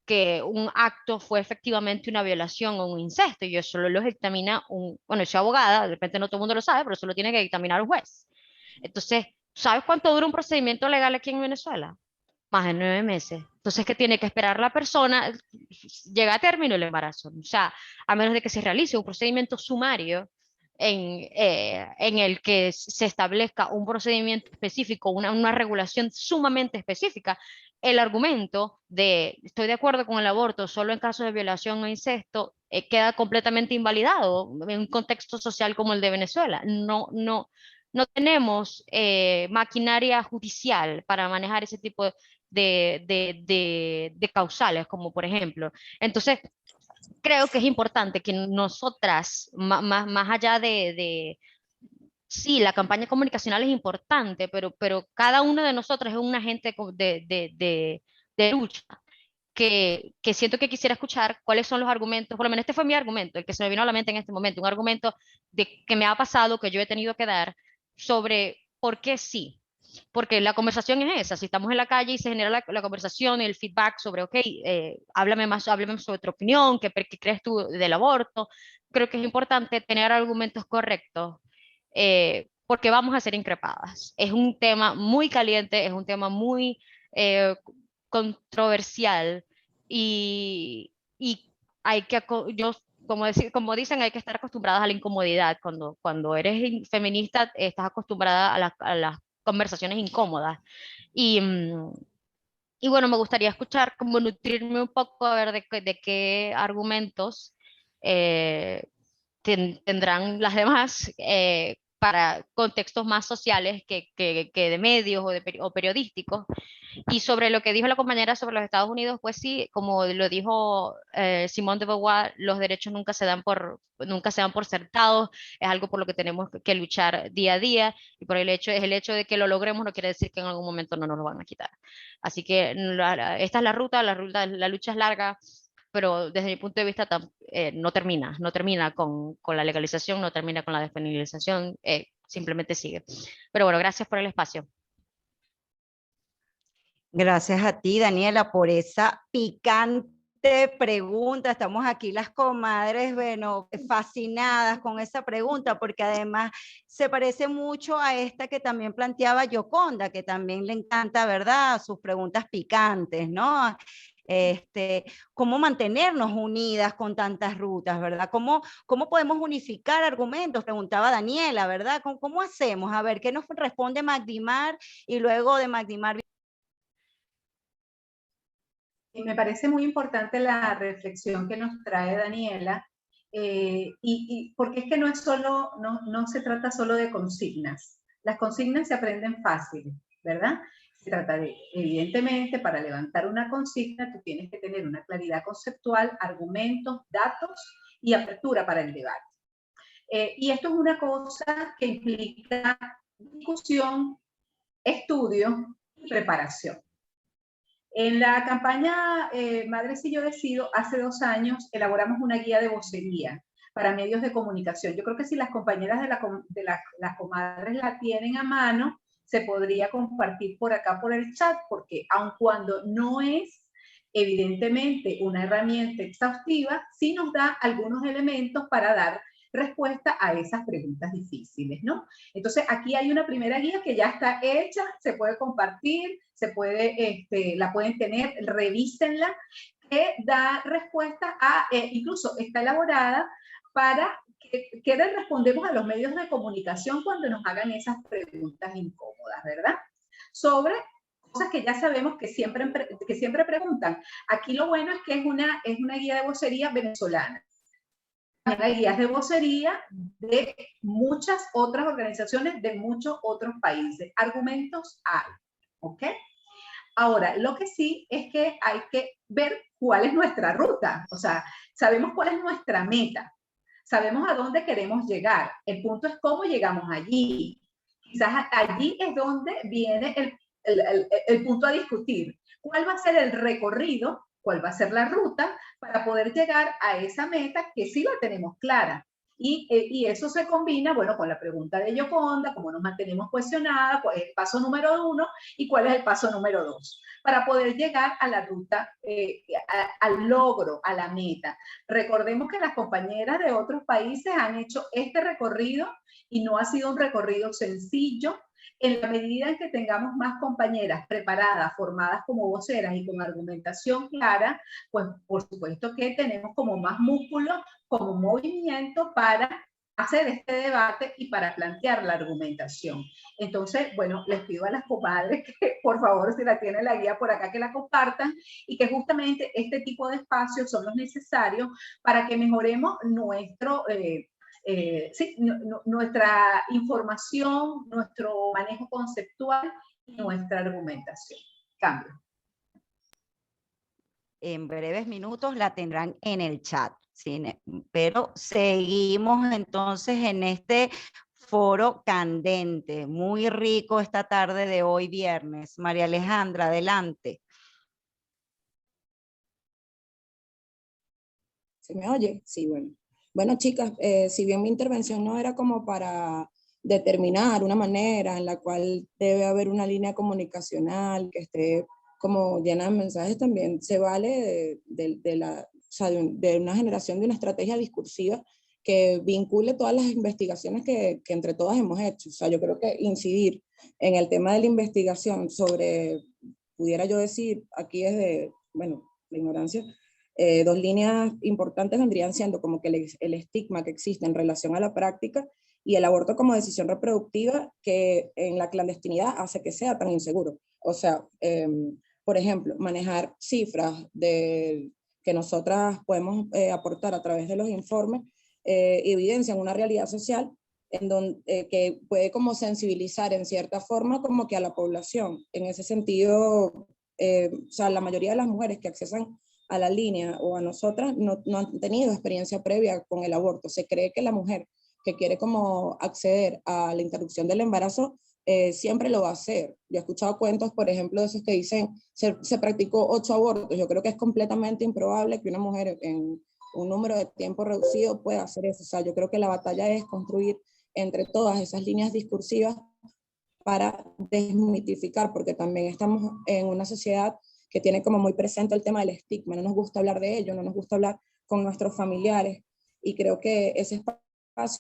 que un acto fue efectivamente una violación o un incesto? Y eso lo dictamina bueno, yo soy abogada, de repente no todo el mundo lo sabe, pero eso lo tiene que dictaminar un juez. Entonces, ¿sabes cuánto dura un procedimiento legal aquí en Venezuela? Más de 9 meses. Entonces, ¿qué tiene que esperar la persona? Llega a término el embarazo. O sea, a menos de que se realice un procedimiento sumario en el que se establezca un procedimiento específico, una regulación sumamente específica, el argumento de estoy de acuerdo con el aborto solo en casos de violación o incesto queda completamente invalidado en un contexto social como el de Venezuela. No tenemos maquinaria judicial para manejar ese tipo de causales, como por ejemplo. Entonces, creo que es importante que nosotras, más allá sí, la campaña comunicacional es importante, pero cada uno de nosotros es un agente de lucha que siento que quisiera escuchar cuáles son los argumentos, por lo menos este fue mi argumento, el que se me vino a la mente en este momento, un argumento que me ha pasado, que yo he tenido que dar sobre por qué sí. Porque la conversación es esa, si estamos en la calle y se genera la conversación y el feedback sobre, ok, háblame sobre tu opinión, qué crees tú del aborto, creo que es importante tener argumentos correctos, porque vamos a ser increpadas. Es un tema muy caliente, es un tema muy controversial y hay que, como dicen, hay que estar acostumbradas a la incomodidad. Cuando eres feminista, estás acostumbrada a las conversaciones incómodas. Y bueno, me gustaría escuchar, como nutrirme un poco a ver de qué argumentos eh, tendrán las demás para contextos más sociales que de medios o periodísticos. Y sobre lo que dijo la compañera sobre los Estados Unidos, pues sí, como lo dijo Simone de Beauvoir, los derechos nunca se dan por sentados, es algo por lo que tenemos que luchar día a día, y por es el hecho de que lo logremos no quiere decir que en algún momento no nos lo van a quitar. Así que esta es la ruta, la lucha es larga, pero desde mi punto de vista no termina con la legalización, no termina con la despenalización, simplemente sigue. Pero bueno, gracias por el espacio. Gracias a ti, Daniela, por esa picante pregunta. Estamos aquí las comadres, bueno, fascinadas con esa pregunta, porque además se parece mucho a esta que también planteaba Yoconda, que también le encanta, ¿verdad?, sus preguntas picantes, ¿no? Cómo mantenernos unidas con tantas rutas, ¿verdad? ¿Cómo podemos unificar argumentos? Preguntaba Daniela, ¿verdad? ¿Cómo hacemos? A ver, ¿qué nos responde Magdimar? Y luego de Magdimar... Y me parece muy importante la reflexión que nos trae Daniela, porque es que no se trata solo de consignas. Las consignas se aprenden fácil, ¿verdad? Se trata de, evidentemente, para levantar una consigna, tú tienes que tener una claridad conceptual, argumentos, datos y apertura para el debate. Y esto es una cosa que implica discusión, estudio y preparación. En la campaña Madre Si Yo Decido, hace 2 años, elaboramos una guía de vocería para medios de comunicación. Yo creo que si las compañeras de las comadres la tienen a mano, se podría compartir por acá por el chat, porque aun cuando no es evidentemente una herramienta exhaustiva, sí nos da algunos elementos para dar respuesta a esas preguntas difíciles, ¿no? Entonces, aquí hay una primera guía que ya está hecha, se puede compartir, la pueden tener, revísenla, que da respuesta a, incluso está elaborada para que le respondemos a los medios de comunicación cuando nos hagan esas preguntas incómodas, ¿verdad? Sobre cosas que ya sabemos que siempre preguntan. Aquí lo bueno es que es una guía de vocería venezolana. Hay guías de vocería de muchas otras organizaciones de muchos otros países. Argumentos hay, ¿ok? Ahora, lo que sí es que hay que ver cuál es nuestra ruta. O sea, sabemos cuál es nuestra meta. Sabemos a dónde queremos llegar. El punto es cómo llegamos allí. Quizás allí es donde viene el punto a discutir. ¿Cuál va a ser el recorrido? ¿Cuál va a ser la ruta para poder llegar a esa meta que sí la tenemos clara? Y eso se combina, bueno, con la pregunta de Yoconda, cómo nos mantenemos cohesionadas, cuál es el paso número 1 y cuál es el paso número 2, para poder llegar a la ruta, al logro, a la meta. Recordemos que las compañeras de otros países han hecho este recorrido y no ha sido un recorrido sencillo. En la medida en que tengamos más compañeras preparadas, formadas como voceras y con argumentación clara, pues por supuesto que tenemos como más músculo, como movimiento para hacer este debate y para plantear la argumentación. Entonces, bueno, les pido a las comadres que por favor, si la tienen la guía por acá, que la compartan y que justamente este tipo de espacios son los necesarios para que mejoremos nuestra información, nuestro manejo conceptual y nuestra argumentación. Cambio. En breves minutos la tendrán en el chat, ¿sí? Pero seguimos entonces en este foro candente, muy rico esta tarde de hoy viernes. María Alejandra, adelante. ¿Se me oye? Sí, bueno. Bueno, chicas, si bien mi intervención no era como para determinar una manera en la cual debe haber una línea comunicacional que esté como llena de mensajes, también se vale de una generación de una estrategia discursiva que vincule todas las investigaciones que entre todas hemos hecho. O sea, yo creo que incidir en el tema de la investigación sobre, pudiera yo decir, aquí es bueno, la ignorancia, 2 líneas importantes vendrían siendo como que el estigma que existe en relación a la práctica y el aborto como decisión reproductiva que en la clandestinidad hace que sea tan inseguro. O sea, por ejemplo, manejar cifras que nosotras podemos aportar a través de los informes, evidencian una realidad social en donde, que puede como sensibilizar en cierta forma como que a la población. En ese sentido, o sea, la mayoría de las mujeres que accesan a la línea o a nosotras no han tenido experiencia previa con el aborto. Se cree que la mujer que quiere como acceder a la interrupción del embarazo siempre lo va a hacer. Yo he escuchado cuentos, por ejemplo, de esos que dicen se practicó 8 abortos. Yo creo que es completamente improbable que una mujer en un número de tiempo reducido pueda hacer eso. O sea, yo creo que la batalla es construir entre todas esas líneas discursivas para desmitificar, porque también estamos en una sociedad que tiene como muy presente el tema del estigma. No nos gusta hablar de ello, no nos gusta hablar con nuestros familiares, y creo que ese espacio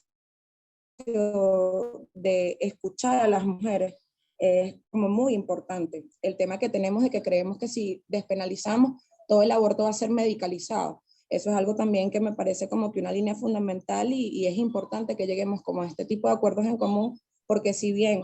de escuchar a las mujeres es como muy importante. El tema que tenemos es que creemos que si despenalizamos, todo el aborto va a ser medicalizado. Eso es algo también que me parece como que una línea fundamental y es importante que lleguemos como a este tipo de acuerdos en común, porque si bien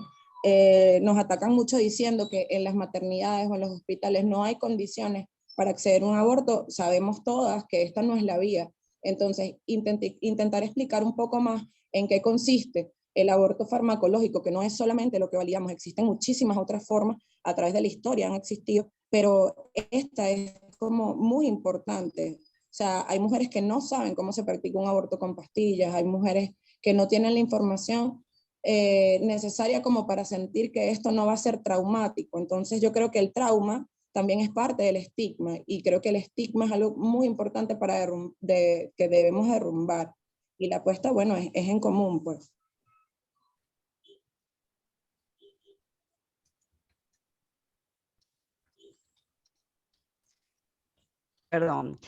nos atacan mucho diciendo que en las maternidades o en los hospitales no hay condiciones para acceder a un aborto, sabemos todas que esta no es la vía. Entonces, intentar explicar un poco más en qué consiste el aborto farmacológico, que no es solamente lo que validamos, existen muchísimas otras formas, a través de la historia han existido, pero esta es como muy importante. O sea, hay mujeres que no saben cómo se practica un aborto con pastillas, hay mujeres que no tienen la información necesaria como para sentir que esto no va a ser traumático. Entonces yo creo que el trauma también es parte del estigma, y creo que el estigma es algo muy importante para que debemos derrumbar, y la apuesta, bueno, es en común, pues. Perdón.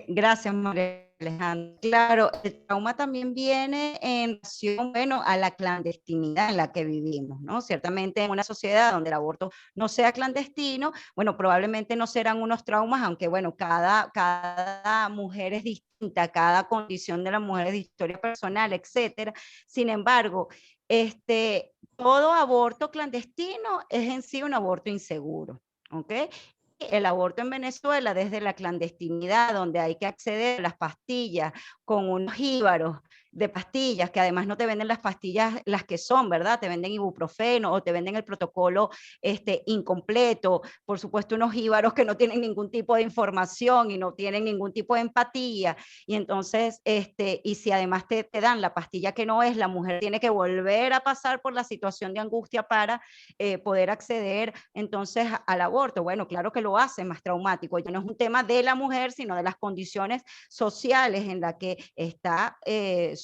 Gracias, María Alejandra. Claro, el trauma también viene en relación, bueno, a la clandestinidad en la que vivimos, ¿no? Ciertamente en una sociedad donde el aborto no sea clandestino, bueno, probablemente no serán unos traumas, aunque, bueno, cada mujer es distinta, cada condición de la mujer es de historia personal, etcétera. Sin embargo, todo aborto clandestino es en sí un aborto inseguro, ¿ok? El aborto en Venezuela desde la clandestinidad, donde hay que acceder a las pastillas con unos jíbaros de pastillas, que además no te venden las pastillas las que son, ¿verdad? Te venden ibuprofeno o te venden el protocolo incompleto, por supuesto unos jíbaros que no tienen ningún tipo de información y no tienen ningún tipo de empatía, y entonces, y si además te dan la pastilla que no es, la mujer tiene que volver a pasar por la situación de angustia para poder acceder entonces al aborto. Bueno, claro que lo hace más traumático, ya no es un tema de la mujer, sino de las condiciones sociales en las que está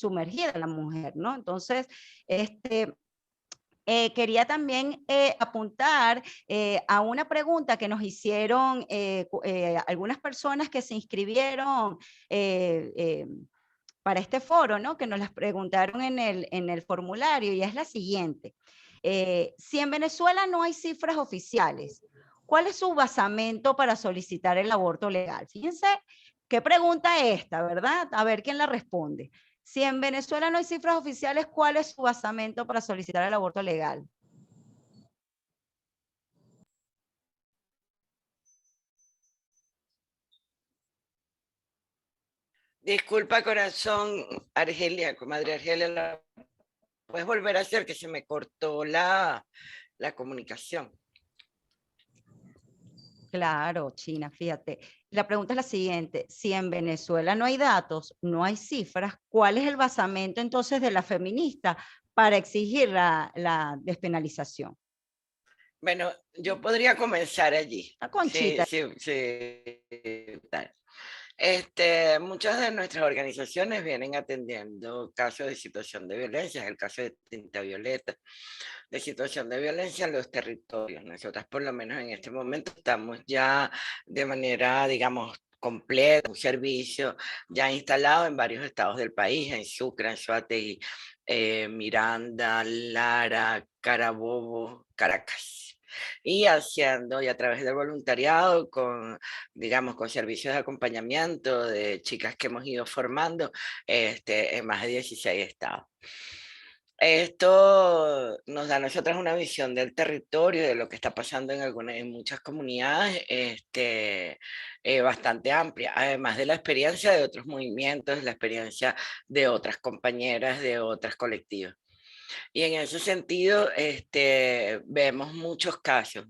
sumergida la mujer, ¿no? Entonces, quería también apuntar a una pregunta que nos hicieron algunas personas que se inscribieron para este foro, ¿no? Que nos las preguntaron en el formulario, y es la siguiente. Si en Venezuela no hay cifras oficiales, ¿cuál es su basamento para solicitar el aborto legal? Fíjense qué pregunta es esta, ¿verdad? A ver quién la responde. Si en Venezuela no hay cifras oficiales, ¿cuál es su basamento para solicitar el aborto legal? Disculpa, corazón, Argelia, comadre Argelia, ¿la puedes volver a hacer? Que se me cortó la comunicación. Claro, China, fíjate. La pregunta es la siguiente: si en Venezuela no hay datos, no hay cifras, ¿cuál es el basamento entonces de la feminista para exigir la despenalización? Bueno, yo podría comenzar allí. A Conchita. Sí, tal. Muchas de nuestras organizaciones vienen atendiendo casos de situación de violencia, es el caso de Tinta Violeta, de situación de violencia en los territorios. Nosotras, por lo menos en este momento, estamos ya de manera, digamos, completa, un servicio ya instalado en varios estados del país, en Sucre, en Anzoátegui, Miranda, Lara, Carabobo, Caracas. Y haciendo, y a través del voluntariado, digamos, con servicios de acompañamiento de chicas que hemos ido formando en más de 16 estados. Esto nos da a nosotras una visión del territorio, de lo que está pasando en muchas comunidades, bastante amplia, además de la experiencia de otros movimientos, la experiencia de otras compañeras, de otras colectivas. Y en ese sentido, vemos muchos casos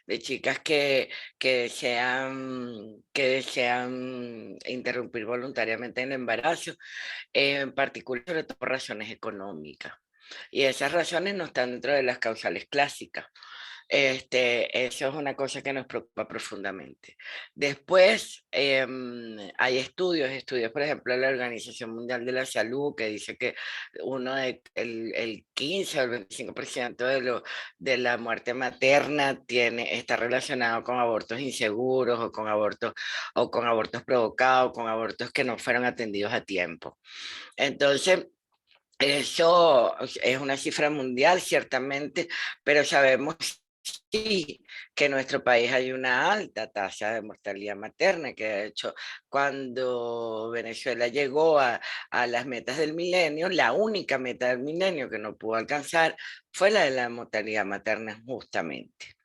de chicas que desean interrumpir voluntariamente el embarazo, en particular sobre todo por razones económicas. Y esas razones no están dentro de las causales clásicas. Eso es una cosa que nos preocupa profundamente. Después, hay estudios, por ejemplo, de la Organización Mundial de la Salud, que dice que el 15 o el 25% de la muerte materna está relacionado con abortos inseguros o con abortos provocados, con abortos que no fueron atendidos a tiempo. Entonces, eso es una cifra mundial, ciertamente, pero sabemos sí que en nuestro país hay una alta tasa de mortalidad materna, que de hecho cuando Venezuela llegó a las metas del milenio, la única meta del milenio que no pudo alcanzar fue la de la mortalidad materna justamente.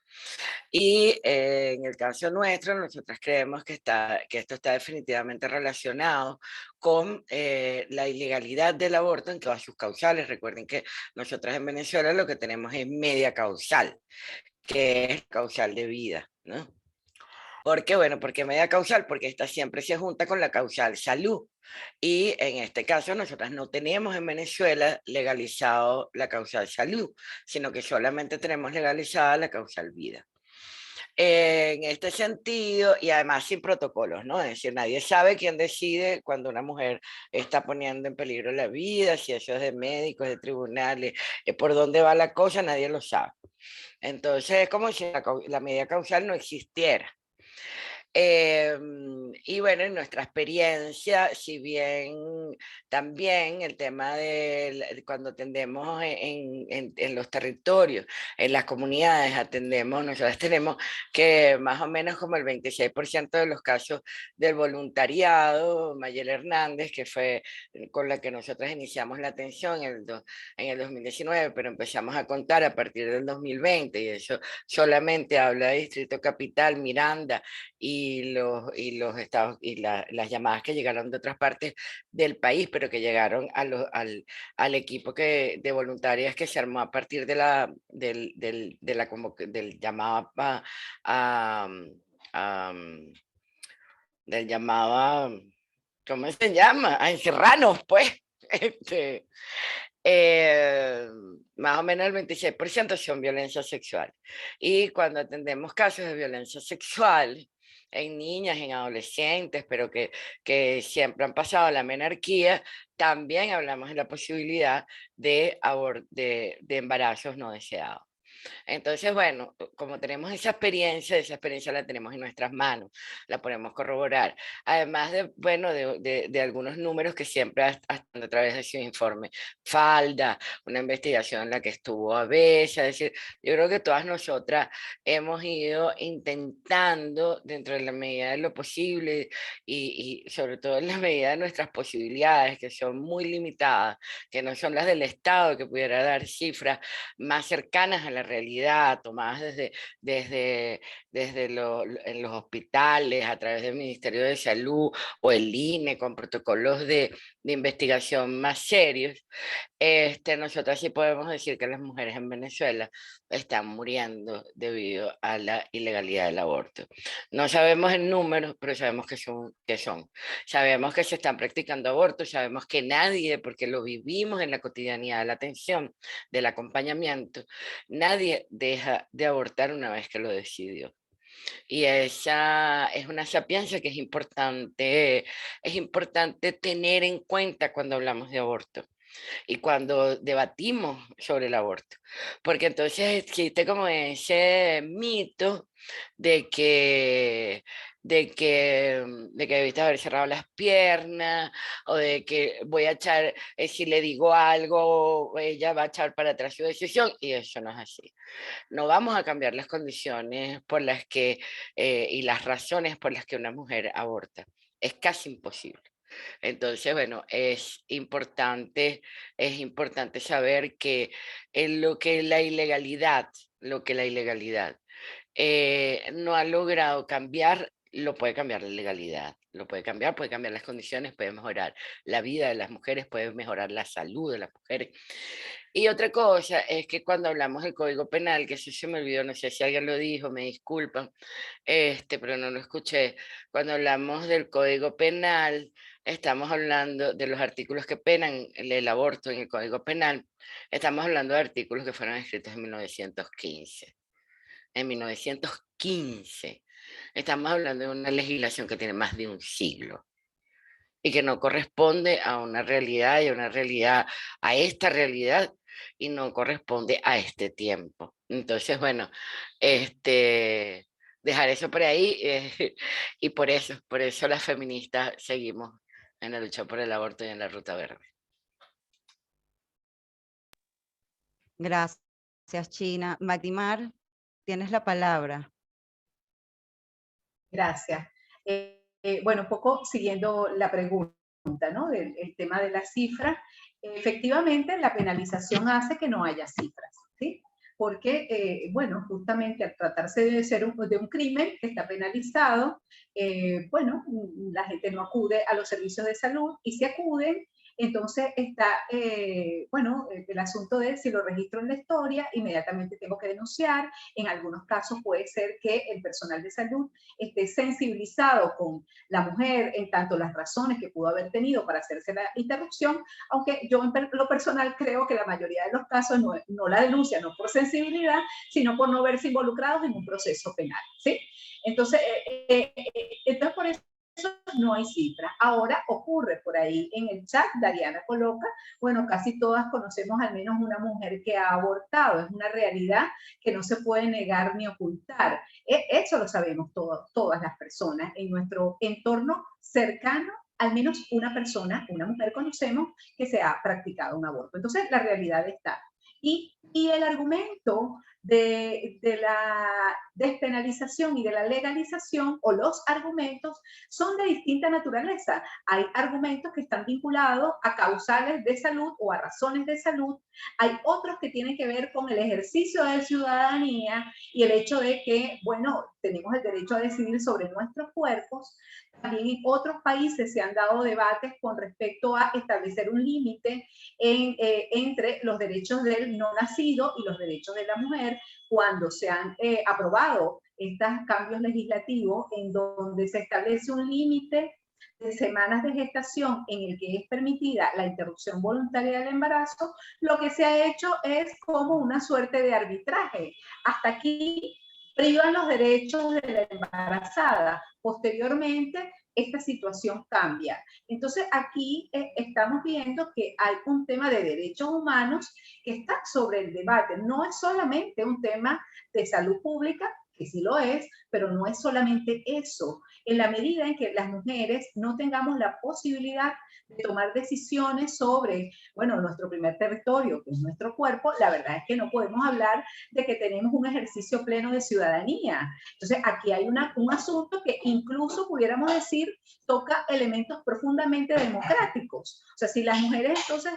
Y en el caso nuestro, nosotros creemos que esto está definitivamente relacionado con la ilegalidad del aborto en todas sus causales. Recuerden que nosotros en Venezuela lo que tenemos es media causal, que es causal de vida, ¿no? ¿Por qué? Bueno, porque media causal, porque esta siempre se junta con la causal salud. Y en este caso nosotras no tenemos en Venezuela legalizado la causal salud, sino que solamente tenemos legalizada la causal vida. en este sentido, y además sin protocolos, ¿no? Es decir, nadie sabe quién decide cuando una mujer está poniendo en peligro la vida, si eso es de médicos, de tribunales, por dónde va la cosa, nadie lo sabe. Entonces es como si la medida causal no existiera. Y bueno, en nuestra experiencia, si bien también el tema de cuando atendemos en los territorios, en las comunidades, nosotros tenemos que más o menos como el 26% de los casos del voluntariado, Mayel Hernández, que fue con la que nosotros iniciamos la atención en el 2019, pero empezamos a contar a partir del 2020, y eso solamente habla de Distrito Capital, Miranda, y los estados y las llamadas que llegaron de otras partes del país, pero que llegaron al equipo de voluntarias que se armó a partir del llamado del llamado, ¿cómo se llama? A encerrarnos, pues. Más o menos el 26% son violencia sexual. Y cuando atendemos casos de violencia sexual en niñas, en adolescentes, pero que siempre han pasado a la menarquía, también hablamos de la posibilidad de embarazos no deseados. Entonces, bueno, como tenemos esa experiencia la tenemos en nuestras manos, la podemos corroborar. Además de, bueno, de algunos números que siempre están a través de su informe. Falda, una investigación en la que estuvo Abella, es decir, yo creo que todas nosotras hemos ido intentando, dentro de la medida de lo posible y sobre todo en la medida de nuestras posibilidades, que son muy limitadas, que no son las del Estado, que pudiera dar cifras más cercanas a la realidad, tomadas en los hospitales, a través del Ministerio de Salud o el INE, con protocolos de investigación más serios. Nosotros sí podemos decir que las mujeres en Venezuela están muriendo debido a la ilegalidad del aborto. No sabemos el número, pero sabemos que son. Sabemos que se están practicando abortos, sabemos que nadie, porque lo vivimos en la cotidianidad de la atención, del acompañamiento, nadie deja de abortar una vez que lo decidió. Y esa es una sapiencia que es importante tener en cuenta cuando hablamos de aborto y cuando debatimos sobre el aborto, porque entonces existe como ese mito de que debiste haber cerrado las piernas, o de que voy a echar, si le digo algo, ella va a echar para atrás su decisión, y eso no es así. No vamos a cambiar las condiciones por las que, y las razones por las que una mujer aborta. Es casi imposible. Entonces, bueno, es importante saber que lo que la ilegalidad no ha logrado cambiar, lo puede cambiar la legalidad, puede cambiar las condiciones, puede mejorar la vida de las mujeres, puede mejorar la salud de las mujeres. Y otra cosa es que cuando hablamos del Código Penal, que eso se me olvidó, no sé si alguien lo dijo, me disculpan, pero no lo escuché. Cuando hablamos del Código Penal, estamos hablando de los artículos que penan el aborto en el Código Penal. Estamos hablando de artículos que fueron escritos en 1915. En 1915. Estamos hablando de una legislación que tiene más de un siglo y que no corresponde a una realidad a esta realidad, y no corresponde a este tiempo. Entonces, bueno, dejar eso por ahí, y por eso las feministas seguimos en la lucha por el aborto y en la Ruta Verde. Gracias, China. Magdimar, tienes la palabra. Gracias. Bueno, un poco siguiendo la pregunta, ¿no? El tema de las cifras. Efectivamente, la penalización hace que no haya cifras, ¿sí? Porque, bueno, justamente al tratarse de un crimen que está penalizado, bueno, la gente no acude a los servicios de salud, y si acuden, Entonces está, bueno, el asunto de si lo registro en la historia, inmediatamente tengo que denunciar. En algunos casos puede ser que el personal de salud esté sensibilizado con la mujer en tanto las razones que pudo haber tenido para hacerse la interrupción, aunque yo en lo personal creo que la mayoría de los casos no la denuncian, no por sensibilidad, sino por no verse involucrados en un proceso penal, ¿sí? Entonces, entonces por eso no hay cifras. Ahora ocurre por ahí en el chat, Dariana coloca, bueno, casi todas conocemos al menos una mujer que ha abortado, es una realidad que no se puede negar ni ocultar. Eso lo sabemos todas las personas en nuestro entorno cercano. Al menos una persona, una mujer conocemos que se ha practicado un aborto. Entonces, la realidad está. Y el argumento de la despenalización y de la legalización, o los argumentos, son de distinta naturaleza. Hay argumentos que están vinculados a causales de salud o a razones de salud. Hay otros que tienen que ver con el ejercicio de ciudadanía y el hecho de que, bueno, tenemos el derecho a decidir sobre nuestros cuerpos. También en otros países se han dado debates con respecto a establecer un límite entre los derechos del no nacido y los derechos de la mujer, cuando se han aprobado estos cambios legislativos en donde se establece un límite de semanas de gestación en el que es permitida la interrupción voluntaria del embarazo. Lo que se ha hecho es como una suerte de arbitraje. Hasta aquí privan los derechos de la embarazada. Posteriormente, esta situación cambia. Entonces, aquí estamos viendo que hay un tema de derechos humanos que está sobre el debate. No es solamente un tema de salud pública, que sí lo es, pero no es solamente eso. En la medida en que las mujeres no tengamos la posibilidad de tomar decisiones sobre, bueno, nuestro primer territorio, que es nuestro cuerpo, la verdad es que no podemos hablar de que tenemos un ejercicio pleno de ciudadanía. Entonces, aquí hay un asunto que incluso pudiéramos decir toca elementos profundamente democráticos. O sea, si las mujeres entonces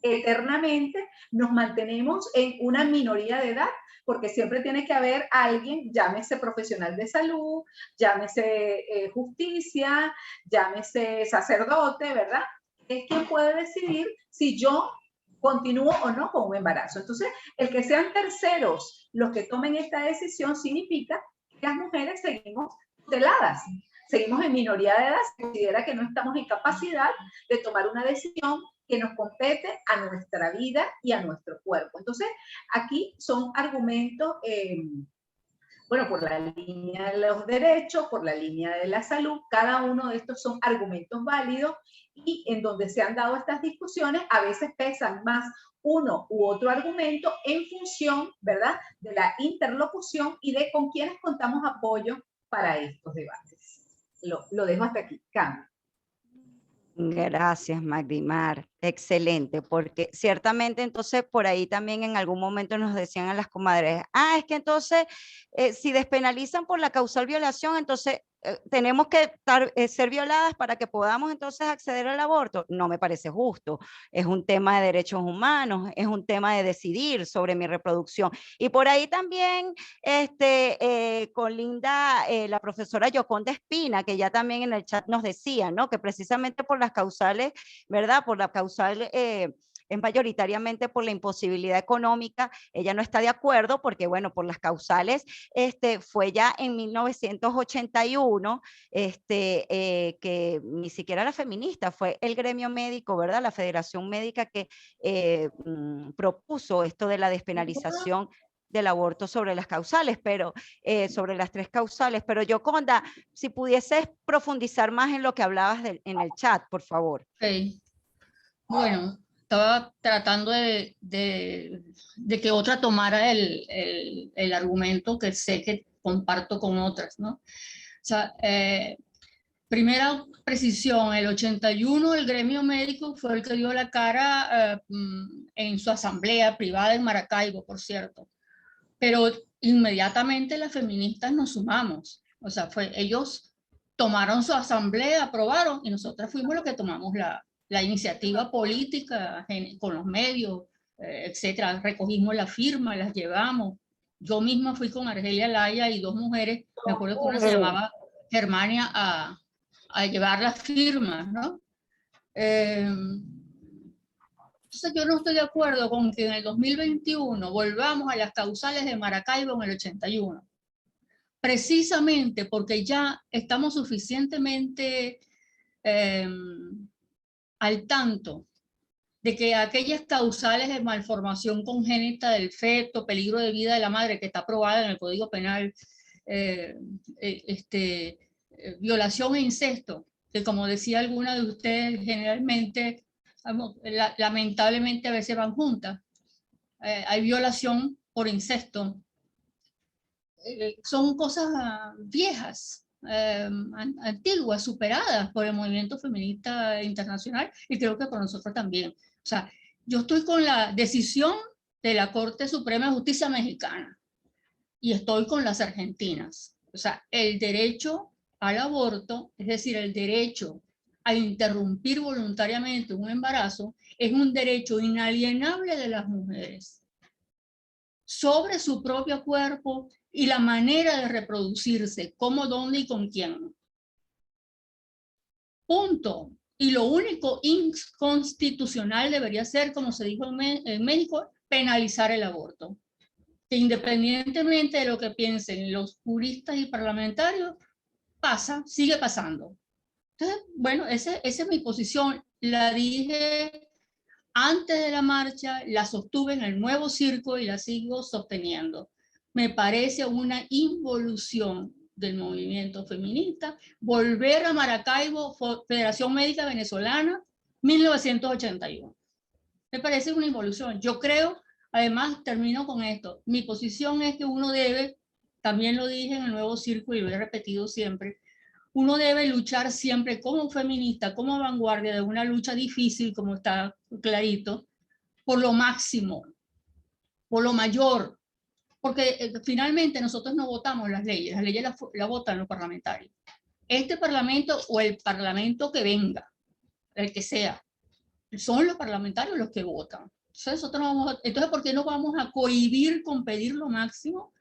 eternamente nos mantenemos en una minoría de edad, porque siempre tiene que haber alguien, llámese profesional de salud, llámese justicia, llámese sacerdote, ¿verdad? Es quien puede decidir si yo continúo o no con un embarazo. Entonces, el que sean terceros los que tomen esta decisión significa que las mujeres seguimos tuteladas, seguimos en minoría de edad, se considera que no estamos en capacidad de tomar una decisión que nos compete a nuestra vida y a nuestro cuerpo. Entonces, aquí son argumentos, bueno, por la línea de los derechos, por la línea de la salud, cada uno de estos son argumentos válidos y en donde se han dado estas discusiones, a veces pesan más uno u otro argumento en función, ¿verdad?, de la interlocución y de con quienes contamos apoyo para estos debates. Lo dejo hasta aquí. Cambio. Gracias, Magdimar. Excelente, porque ciertamente entonces por ahí también en algún momento nos decían a las comadres, es que entonces si despenalizan por la causal violación, entonces tenemos que ser violadas para que podamos entonces acceder al aborto. No me parece justo. Es un tema de derechos humanos, es un tema de decidir sobre mi reproducción. Y por ahí también con Linda, la profesora Yoconda Espina, que ya también en el chat nos decía, ¿no?, que precisamente por las causales, ¿verdad?, por la causal es mayoritariamente por la imposibilidad económica. Ella no está de acuerdo porque, bueno, por las causales, fue ya en 1981, que ni siquiera la feminista, fue el gremio médico, ¿verdad?, la Federación Médica que propuso esto de la despenalización del aborto sobre las causales, pero sobre las 3 causales. Pero Yoconda, si pudieses profundizar más en lo que hablabas en el chat, por favor. Okay. Bueno, estaba tratando de que otra tomara el argumento que sé que comparto con otras, ¿no? O sea, primera precisión, el 81 el gremio médico fue el que dio la cara en su asamblea privada en Maracaibo, por cierto. Pero inmediatamente las feministas nos sumamos. O sea, ellos tomaron su asamblea, aprobaron, y nosotras fuimos los que tomamos la iniciativa política con los medios, etcétera. Recogimos las firmas, las llevamos. Yo misma fui con Argelia Laya y 2 mujeres, me acuerdo que una se llamaba Germania, a llevar las firmas, ¿no? Entonces yo no estoy de acuerdo con que en el 2021 volvamos a las causales de Maracaibo en el 81. Precisamente porque ya estamos suficientemente al tanto de que aquellas causales de malformación congénita del feto, peligro de vida de la madre, que está aprobada en el Código Penal, violación e incesto, que como decía alguna de ustedes, generalmente, lamentablemente a veces van juntas. Hay violación por incesto. Son cosas viejas, antiguas, superadas por el movimiento feminista internacional y creo que por nosotros también. O sea, yo estoy con la decisión de la Corte Suprema de Justicia mexicana y estoy con las argentinas. O sea, el derecho al aborto, es decir, el derecho a interrumpir voluntariamente un embarazo, es un derecho inalienable de las mujeres sobre su propio cuerpo y la manera de reproducirse, cómo, dónde y con quién. Punto. Y lo único inconstitucional debería ser, como se dijo en México, penalizar el aborto. Que independientemente de lo que piensen los juristas y parlamentarios, pasa, sigue pasando. Entonces, bueno, esa es mi posición. La dije antes de la marcha, la sostuve en el Nuevo Circo y la sigo sosteniendo. Me parece una involución del movimiento feminista volver a Maracaibo, Federación Médica Venezolana, 1981. Me parece una involución. Yo creo, además, termino con esto, mi posición es que uno debe, también lo dije en el Nuevo Circo y lo he repetido siempre, uno debe luchar siempre como feminista, como vanguardia de una lucha difícil, como está clarito, por lo máximo, por lo mayor, porque finalmente nosotros no votamos las leyes las votan los parlamentarios. Este parlamento o el parlamento que venga, el que sea, son los parlamentarios los que votan. Entonces, entonces ¿por qué no vamos a cohibir con pedir lo máximo?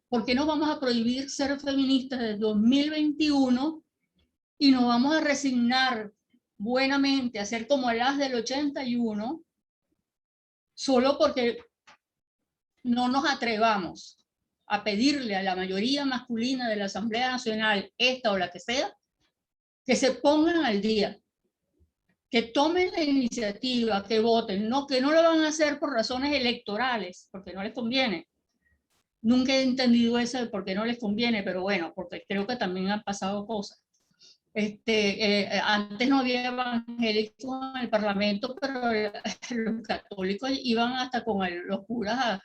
¿Por qué no vamos a prohibir ser feministas desde 2021 y nos vamos a resignar buenamente a ser como las del 81 solo porque no nos atrevamos a pedirle a la mayoría masculina de la Asamblea Nacional, esta o la que sea, que se pongan al día, que tomen la iniciativa, que voten, no, que no lo van a hacer por razones electorales, porque no les conviene. Nunca he entendido eso de por qué no les conviene, pero bueno, porque creo que también han pasado cosas. Antes no había evangélicos en el Parlamento, pero los católicos iban hasta con los curas,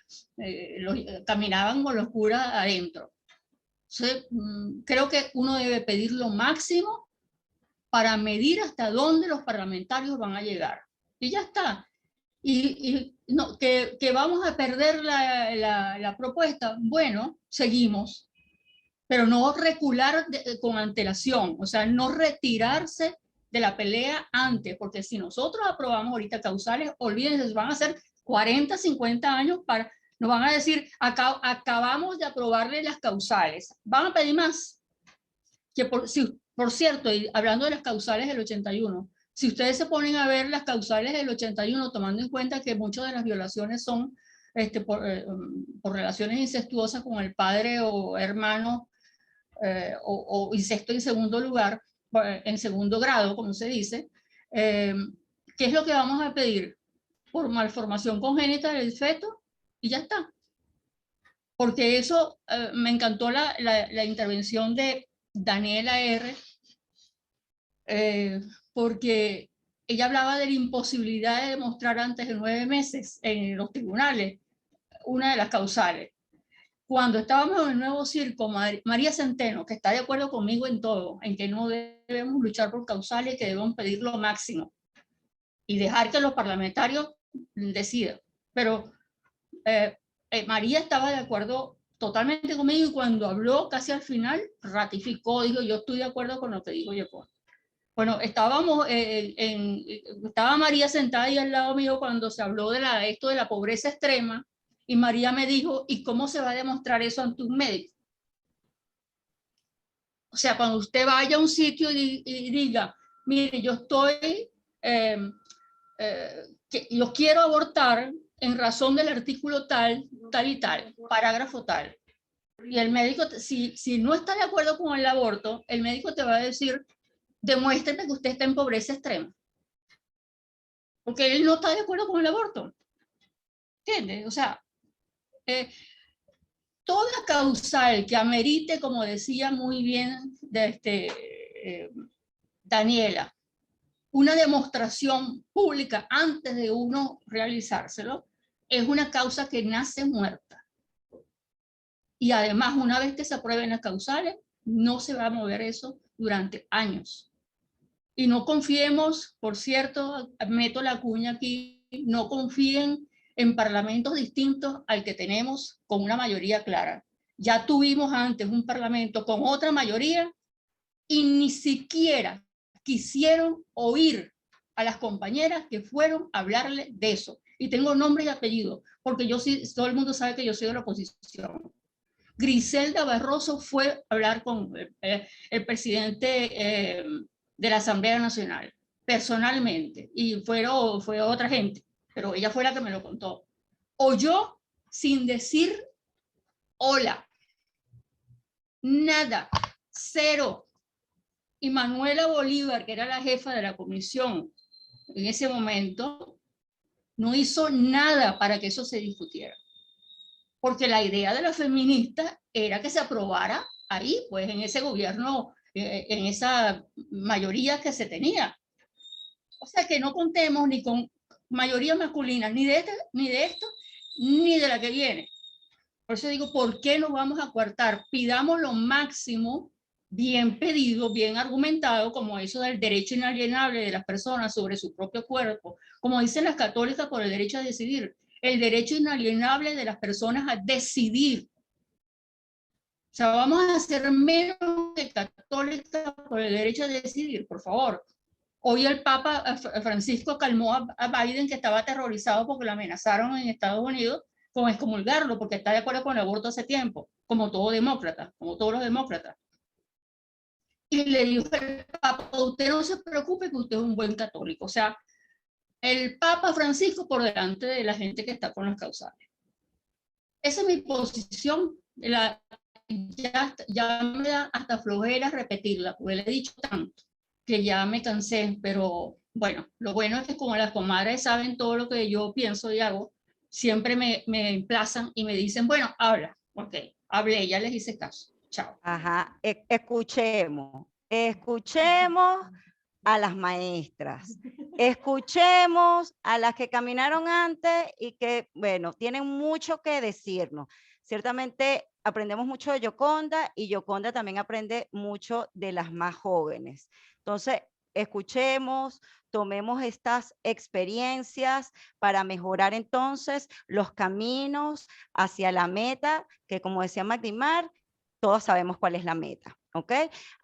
caminaban con los curas adentro. Entonces, creo que uno debe pedir lo máximo para medir hasta dónde los parlamentarios van a llegar. Y ya está. Y no, que vamos a perder la propuesta, bueno, seguimos, pero no recular con antelación, o sea, no retirarse de la pelea antes, porque si nosotros aprobamos ahorita causales, olvídense, van a ser 40, 50 años para, nos van a decir, acabamos de aprobarle las causales, van a pedir más, que por cierto, y hablando de las causales del 81, si ustedes se ponen a ver las causales del 81, tomando en cuenta que muchas de las violaciones son por relaciones incestuosas con el padre o hermano, o incesto en segundo lugar, en segundo grado, como se dice, ¿qué es lo que vamos a pedir? Por malformación congénita del feto y ya está. Porque eso, me encantó la intervención de Daniela R., porque ella hablaba de la imposibilidad de demostrar antes de 9 meses en los tribunales una de las causales. Cuando estábamos en el Nuevo Circo, María Centeno, que está de acuerdo conmigo en todo, en que no debemos luchar por causales, que debemos pedir lo máximo y dejar que los parlamentarios decidan. Pero María estaba de acuerdo totalmente conmigo y cuando habló casi al final, ratificó, dijo, yo estoy de acuerdo con lo que dijo Yepón. Bueno, estaba María sentada ahí al lado mío cuando se habló de esto de la pobreza extrema, y María me dijo, ¿y cómo se va a demostrar eso ante un médico? O sea, cuando usted vaya a un sitio y diga, mire, yo estoy que yo quiero abortar en razón del artículo tal, tal y tal, parágrafo tal. Y el médico, si no está de acuerdo con el aborto, el médico te va a decir, demuéstrame que usted está en pobreza extrema. Porque él no está de acuerdo con el aborto. ¿Entiendes? O sea, toda causal que amerite, como decía muy bien Daniela, una demostración pública antes de uno realizárselo, es una causa que nace muerta. Y además, una vez que se aprueben las causales, no se va a mover eso durante años. Y no confiemos, por cierto, meto la cuña aquí, no confíen en parlamentos distintos al que tenemos con una mayoría clara. Ya tuvimos antes un parlamento con otra mayoría y ni siquiera quisieron oír a las compañeras que fueron a hablarle de eso. Y tengo nombre y apellido, porque yo sí, todo el mundo sabe que yo soy de la oposición. Griselda Barroso fue a hablar con el presidente de la Asamblea Nacional, personalmente, y fue otra gente, pero ella fue la que me lo contó. Oyó sin decir hola, nada, cero. Y Manuela Bolívar, que era la jefa de la comisión en ese momento, no hizo nada para que eso se discutiera. Porque la idea de los feministas era que se aprobara ahí, pues en ese gobierno, en esa mayoría que se tenía. O sea, que no contemos ni con mayoría masculina, ni de esto, ni de la que viene. Por eso digo, ¿por qué nos vamos a coartar? Pidamos lo máximo, bien pedido, bien argumentado, como eso del derecho inalienable de las personas sobre su propio cuerpo, como dicen las católicas por el derecho a decidir, el derecho inalienable de las personas a decidir. O sea, vamos a ser menos que católicas por el derecho a decidir, por favor. Hoy el Papa Francisco calmó a Biden, que estaba aterrorizado porque lo amenazaron en Estados Unidos con excomulgarlo, porque está de acuerdo con el aborto hace tiempo, como todo demócrata, como todos los demócratas. Y le dijo al Papa, usted no se preocupe que usted es un buen católico. O sea, el Papa Francisco por delante de la gente que está con las causales. Esa es mi posición. Ya me da hasta flojera repetirla, porque le he dicho tanto que ya me cansé, pero bueno, lo bueno es que como las comadres saben todo lo que yo pienso y hago, siempre me emplazan y me dicen, bueno, habla, ok, hablé, ya les hice caso, chao. Ajá, escuchemos a las maestras, escuchemos a las que caminaron antes y que, bueno, tienen mucho que decirnos. Ciertamente aprendemos mucho de Yoconda y Yoconda también aprende mucho de las más jóvenes. Entonces, escuchemos, tomemos estas experiencias para mejorar entonces los caminos hacia la meta, que como decía Magdimar, todos sabemos cuál es la meta, ¿ok?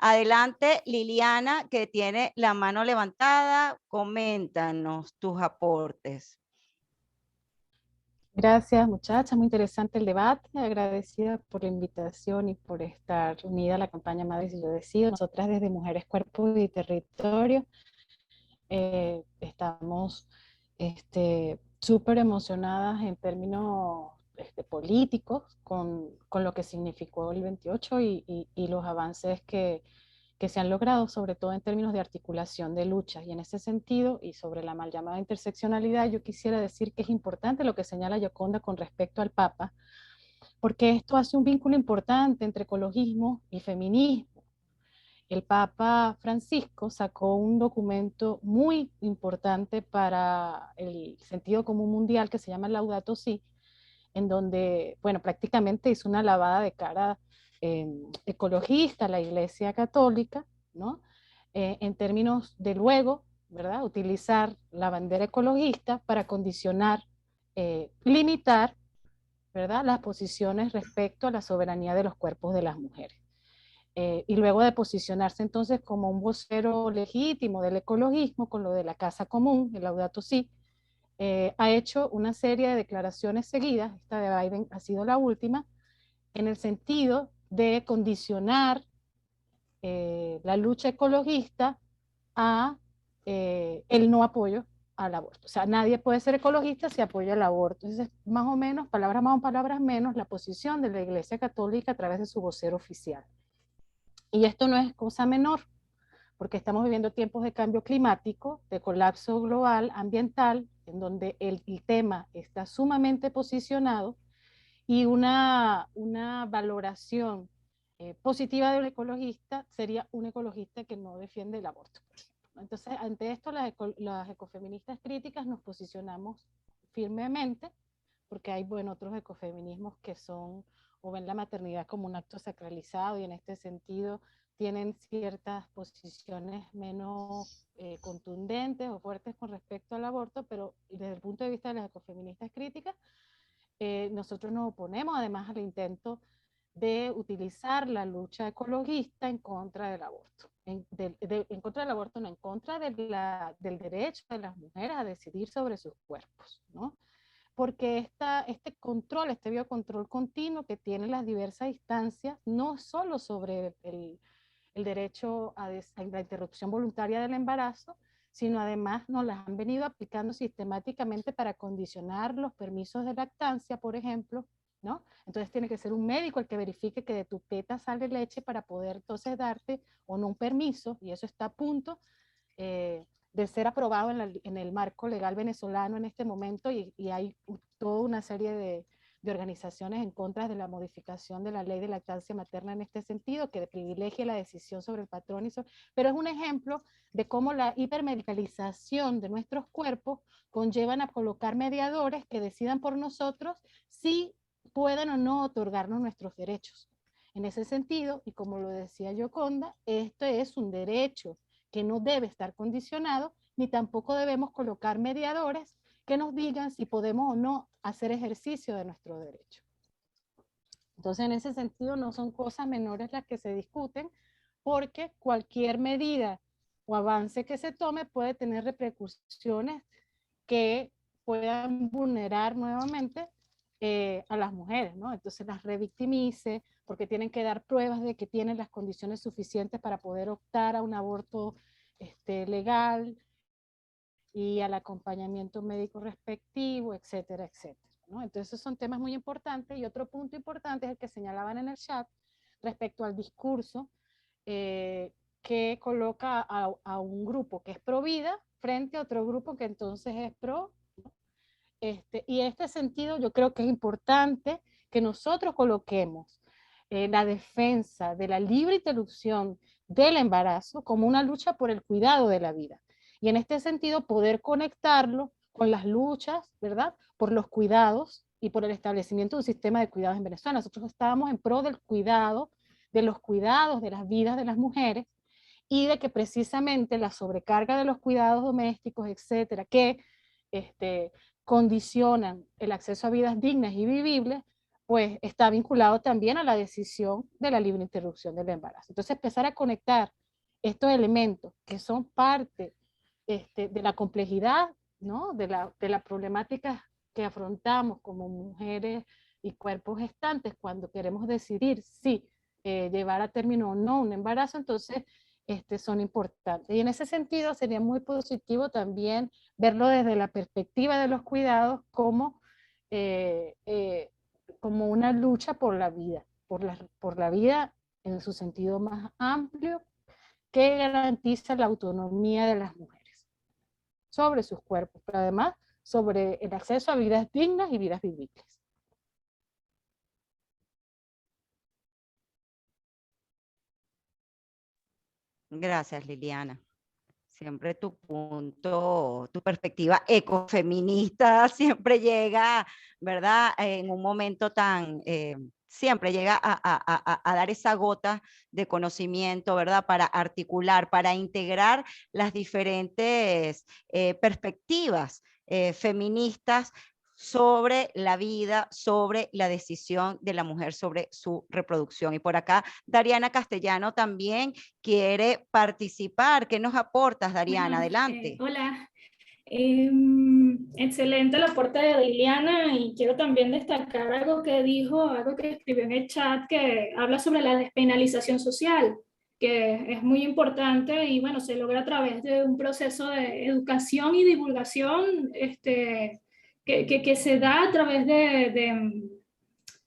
Adelante, Liliana, que tiene la mano levantada, coméntanos tus aportes. Gracias, muchachas. Muy interesante el debate. Agradecida por la invitación y por estar unida a la campaña Madres y Yo Decido. Nosotras desde Mujeres, Cuerpo y Territorio estamos súper emocionadas en términos políticos con lo que significó el 28 y los avances que se han logrado, sobre todo en términos de articulación de luchas. Y en ese sentido, y sobre la mal llamada interseccionalidad, yo quisiera decir que es importante lo que señala Yoconda con respecto al Papa, porque esto hace un vínculo importante entre ecologismo y feminismo. El Papa Francisco sacó un documento muy importante para el sentido común mundial que se llama Laudato Si, en donde, bueno, prácticamente hizo una lavada de cara ecologista a la Iglesia Católica, ¿no? En términos de luego, ¿verdad?, utilizar la bandera ecologista para condicionar, limitar, ¿verdad?, las posiciones respecto a la soberanía de los cuerpos de las mujeres. Y luego de posicionarse entonces como un vocero legítimo del ecologismo con lo de la casa común, el Laudato Si, ha hecho una serie de declaraciones seguidas, esta de Biden ha sido la última, en el sentido de condicionar la lucha ecologista a el no apoyo al aborto. O sea, nadie puede ser ecologista si apoya el aborto. Entonces, más o menos, palabras más o palabras menos, la posición de la Iglesia Católica a través de su vocero oficial. Y esto no es cosa menor, porque estamos viviendo tiempos de cambio climático, de colapso global, ambiental, en donde el tema está sumamente posicionado, y una valoración positiva de un ecologista sería un ecologista que no defiende el aborto. Entonces, ante esto, las ecofeministas críticas nos posicionamos firmemente, porque hay, bueno, otros ecofeminismos que son, o ven la maternidad como un acto sacralizado, y en este sentido tienen ciertas posiciones menos contundentes o fuertes con respecto al aborto, pero desde el punto de vista de las ecofeministas críticas, nosotros nos oponemos además al intento de utilizar la lucha ecologista en contra del aborto. En contra del aborto, no, en contra del derecho de las mujeres a decidir sobre sus cuerpos, ¿no? Porque este control, este biocontrol continuo que tienen las diversas instancias, no solo sobre el derecho a la interrupción voluntaria del embarazo, sino además nos las han venido aplicando sistemáticamente para condicionar los permisos de lactancia, por ejemplo, ¿no? Entonces tiene que ser un médico el que verifique que de tu teta sale leche para poder entonces darte o no un permiso, y eso está a punto de ser aprobado en el marco legal venezolano en este momento, y hay toda una serie de organizaciones en contra de la modificación de la ley de lactancia materna en este sentido, que privilegie la decisión sobre el patrón, pero es un ejemplo de cómo la hipermedicalización de nuestros cuerpos conllevan a colocar mediadores que decidan por nosotros si pueden o no otorgarnos nuestros derechos. En ese sentido, y como lo decía Yoconda, esto es un derecho que no debe estar condicionado, ni tampoco debemos colocar mediadores que nos digan si podemos o no hacer ejercicio de nuestro derecho. Entonces, en ese sentido, no son cosas menores las que se discuten, porque cualquier medida o avance que se tome puede tener repercusiones que puedan vulnerar nuevamente a las mujeres, ¿no? Entonces las revictimice, porque tienen que dar pruebas de que tienen las condiciones suficientes para poder optar a un aborto legal, y al acompañamiento médico respectivo, etcétera, etcétera, ¿no? Entonces esos son temas muy importantes. Y otro punto importante es el que señalaban en el chat respecto al discurso que coloca a un grupo que es pro vida frente a otro grupo que entonces es pro, ¿no? Y en este sentido yo creo que es importante que nosotros coloquemos la defensa de la libre interrupción del embarazo como una lucha por el cuidado de la vida. Y en este sentido poder conectarlo con las luchas, ¿verdad?, por los cuidados y por el establecimiento de un sistema de cuidados en Venezuela. Nosotros estábamos en pro del cuidado, de los cuidados de las vidas de las mujeres, y de que precisamente la sobrecarga de los cuidados domésticos, etcétera, que condicionan el acceso a vidas dignas y vivibles, pues está vinculado también a la decisión de la libre interrupción del embarazo. Entonces empezar a conectar estos elementos que son parte de la complejidad, ¿no?, de la problemática que afrontamos como mujeres y cuerpos gestantes cuando queremos decidir si llevar a término o no un embarazo, entonces son importantes. Y en ese sentido sería muy positivo también verlo desde la perspectiva de los cuidados como una lucha por la vida, por la vida en su sentido más amplio, que garantiza la autonomía de las mujeres sobre sus cuerpos, pero además sobre el acceso a vidas dignas y vidas vivibles. Gracias, Liliana. Siempre tu punto, tu perspectiva ecofeminista siempre llega, ¿verdad?, en un momento tan, siempre llega a dar esa gota de conocimiento, ¿verdad?, para articular, para integrar las diferentes perspectivas feministas sobre la vida, sobre la decisión de la mujer sobre su reproducción. Y por acá, Dariana Castellano también quiere participar. ¿Qué nos aportas, Dariana? Adelante. Hola. Excelente el aporte de Liliana, y quiero también destacar algo que dijo, algo que escribió en el chat, que habla sobre la despenalización social, que es muy importante y bueno, se logra a través de un proceso de educación y divulgación que se da a través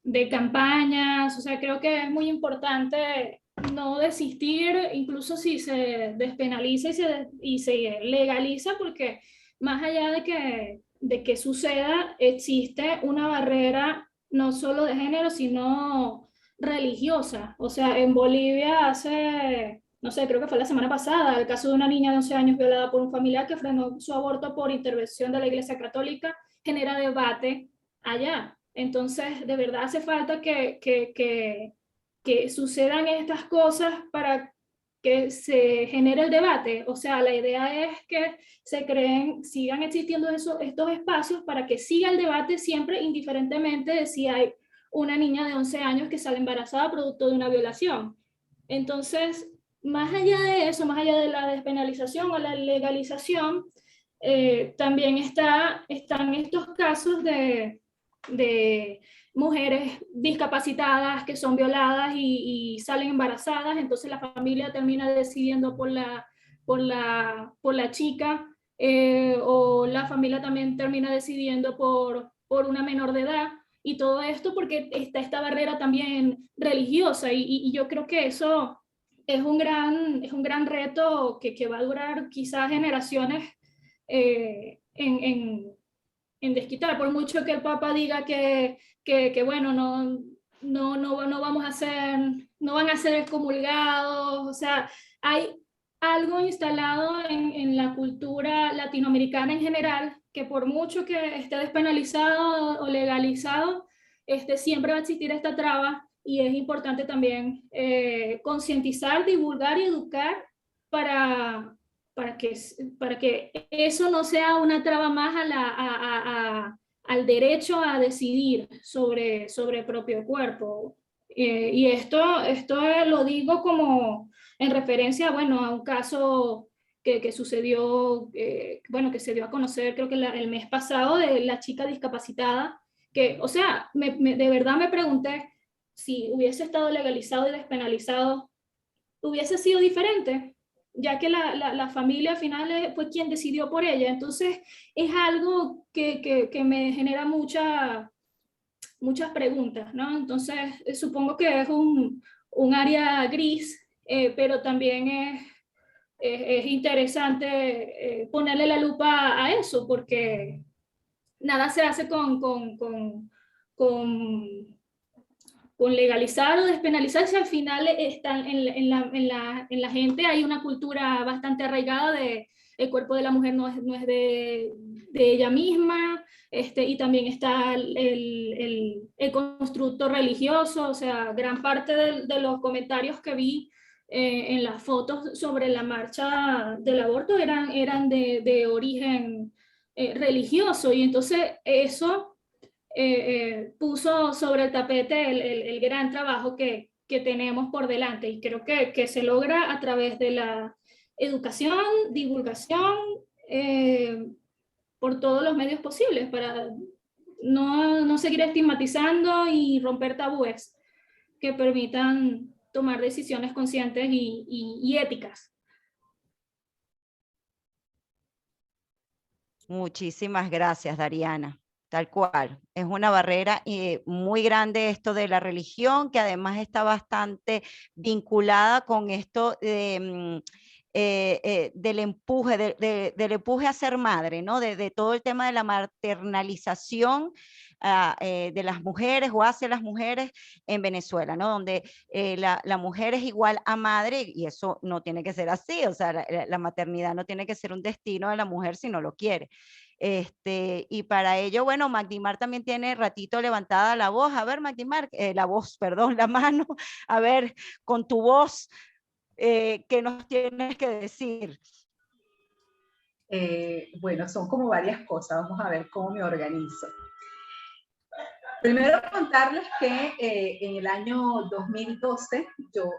de campañas. O sea, creo que es muy importante no desistir, incluso si se despenaliza y se legaliza, porque más allá de que suceda, existe una barrera no solo de género, sino religiosa. O sea, en Bolivia hace, no sé, creo que fue la semana pasada, el caso de una niña de 11 años violada por un familiar que frenó su aborto por intervención de la Iglesia Católica, genera debate allá. Entonces, de verdad hace falta que sucedan estas cosas para que se genere el debate. O sea, la idea es que sigan existiendo estos espacios para que siga el debate siempre, indiferentemente de si hay una niña de 11 años que sale embarazada producto de una violación. Entonces, más allá de eso, más allá de la despenalización o la legalización, también están estos casos de mujeres discapacitadas que son violadas y salen embarazadas, entonces la familia termina decidiendo por la chica, o la familia también termina decidiendo por una menor de edad, y todo esto porque está esta barrera también religiosa, y yo creo que eso es un gran reto que va a durar quizás generaciones en desquitar, por mucho que el Papa diga que bueno, no vamos a ser, no van a ser excomulgados. O sea, hay algo instalado en la cultura latinoamericana en general, que por mucho que esté despenalizado o legalizado, siempre va a existir esta traba, y es importante también concientizar, divulgar y educar para que eso no sea una traba más al derecho a decidir sobre el propio cuerpo. Y esto lo digo como en referencia, bueno, a un caso que sucedió, bueno, que se dio a conocer creo que el mes pasado, de la chica discapacitada, que, o sea, de verdad me pregunté si hubiese estado legalizado y despenalizado, hubiese sido diferente, ya que la familia al final fue quien decidió por ella. Entonces es algo que me genera muchas preguntas, ¿no? Entonces supongo que es un área gris, pero también es interesante ponerle la lupa a eso, porque nada se hace con legalizar o despenalizar, si al final están en la gente hay una cultura bastante arraigada de el cuerpo de la mujer no es de ella misma, y también está el constructo religioso. O sea, gran parte de los comentarios que vi en las fotos sobre la marcha del aborto eran de origen religioso, y entonces eso puso sobre el tapete el gran trabajo que tenemos por delante, y creo que se logra a través de la educación, divulgación, por todos los medios posibles, para no seguir estigmatizando y romper tabúes que permitan tomar decisiones conscientes y éticas. Muchísimas gracias, Dariana. Tal cual, es una barrera muy grande esto de la religión, que además está bastante vinculada con esto del empuje, del empuje a ser madre, ¿no? De todo el tema de la maternalización de las mujeres o hacia las mujeres en Venezuela, ¿no? Donde la mujer es igual a madre, y eso no tiene que ser así. O sea, la maternidad no tiene que ser un destino de la mujer si no lo quiere. Y para ello, bueno, Magdimar también tiene ratito levantada la voz. A ver, Magdimar, la mano. A ver, con tu voz, ¿qué nos tienes que decir? Bueno, son como varias cosas. Vamos a ver cómo me organizo. Primero contarles que en el año 2012 yo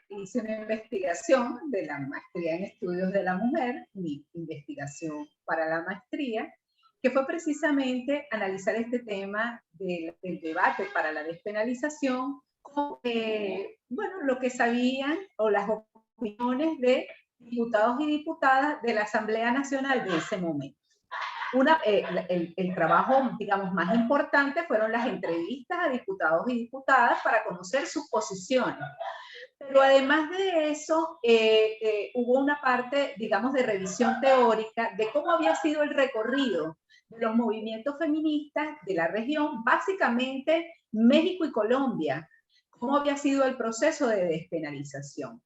hice una investigación de la maestría en estudios de la mujer, mi investigación para la maestría, que fue precisamente analizar este tema del debate para la despenalización con, bueno, lo que sabían o las opiniones de diputados y diputadas de la Asamblea Nacional de ese momento. El trabajo, digamos, más importante fueron las entrevistas a diputados y diputadas para conocer sus posiciones. Pero además de eso, hubo una parte, digamos, de revisión teórica de cómo había sido el recorrido de los movimientos feministas de la región, básicamente México y Colombia, cómo había sido el proceso de despenalización.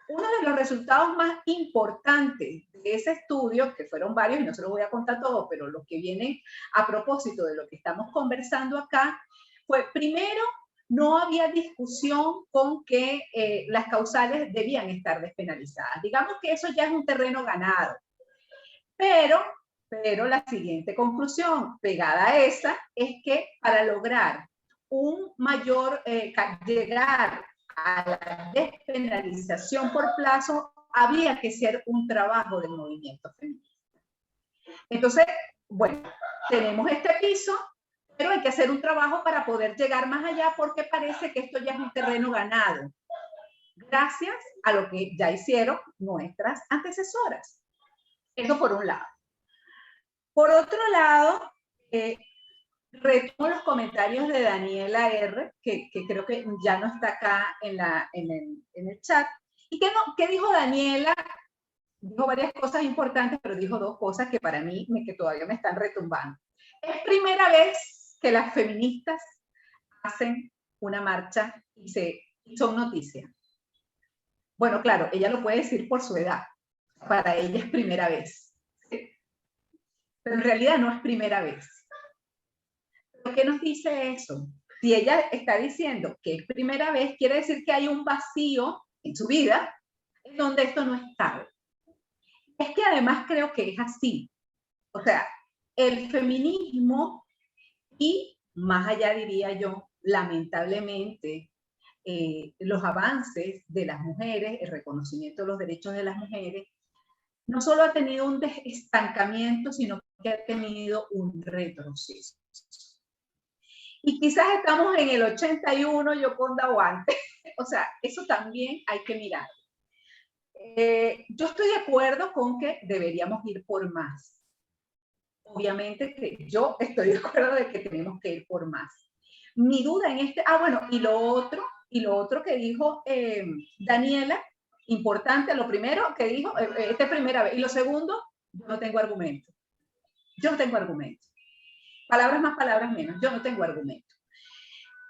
Uno de los resultados más importantes de ese estudio, que fueron varios y no se los voy a contar todos, pero los que vienen a propósito de lo que estamos conversando acá, fue primero, no había discusión con que las causales debían estar despenalizadas. Digamos que eso ya es un terreno ganado. Pero la siguiente conclusión pegada a esa es que para lograr un mayor, llegar a la despenalización por plazo, había que ser un trabajo del movimiento feminista. Entonces, bueno, tenemos este piso, pero hay que hacer un trabajo para poder llegar más allá porque parece que esto ya es un terreno ganado, gracias a lo que ya hicieron nuestras antecesoras. Eso por un lado. Por otro lado, retomo los comentarios de Daniela R., que creo que ya no está acá en el chat. ¿Y qué dijo Daniela? Dijo varias cosas importantes, pero dijo dos cosas que para mí que todavía me están retumbando. Es primera vez que las feministas hacen una marcha y son noticia. Bueno, claro, ella lo puede decir por su edad. Para ella es primera vez. ¿Sí? Pero en realidad no es primera vez. ¿Qué nos dice eso? Si ella está diciendo que es primera vez, quiere decir que hay un vacío en su vida en donde esto no está. Es que además creo que es así. O sea, el feminismo y más allá diría yo, lamentablemente, los avances de las mujeres, el reconocimiento de los derechos de las mujeres, no solo ha tenido un estancamiento, sino que ha tenido un retroceso. Y quizás estamos en el 81, Yoconda o antes. O sea, eso también hay que mirar. Yo estoy de acuerdo con que deberíamos ir por más. Obviamente que yo estoy de acuerdo de que tenemos que ir por más. Mi duda en este... bueno, y lo otro que dijo Daniela, importante, lo primero que dijo, esta es primera vez. Y lo segundo, yo no tengo argumento. Yo no tengo argumento. Palabras más, palabras menos. Yo no tengo argumento.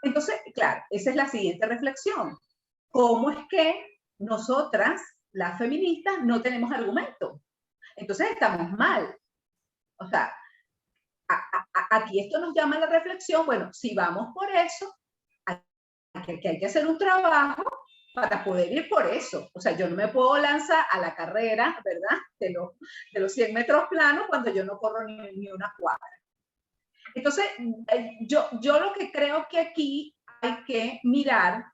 Entonces, claro, esa es la siguiente reflexión. ¿Cómo es que nosotras, las feministas, no tenemos argumento? Entonces estamos mal. O sea, aquí esto nos llama a la reflexión. Bueno, si vamos por eso, hay que hacer un trabajo para poder ir por eso. O sea, yo no me puedo lanzar a la carrera, ¿verdad? De los 100 metros planos cuando yo no corro ni una cuadra. Entonces, yo lo que creo que aquí hay que mirar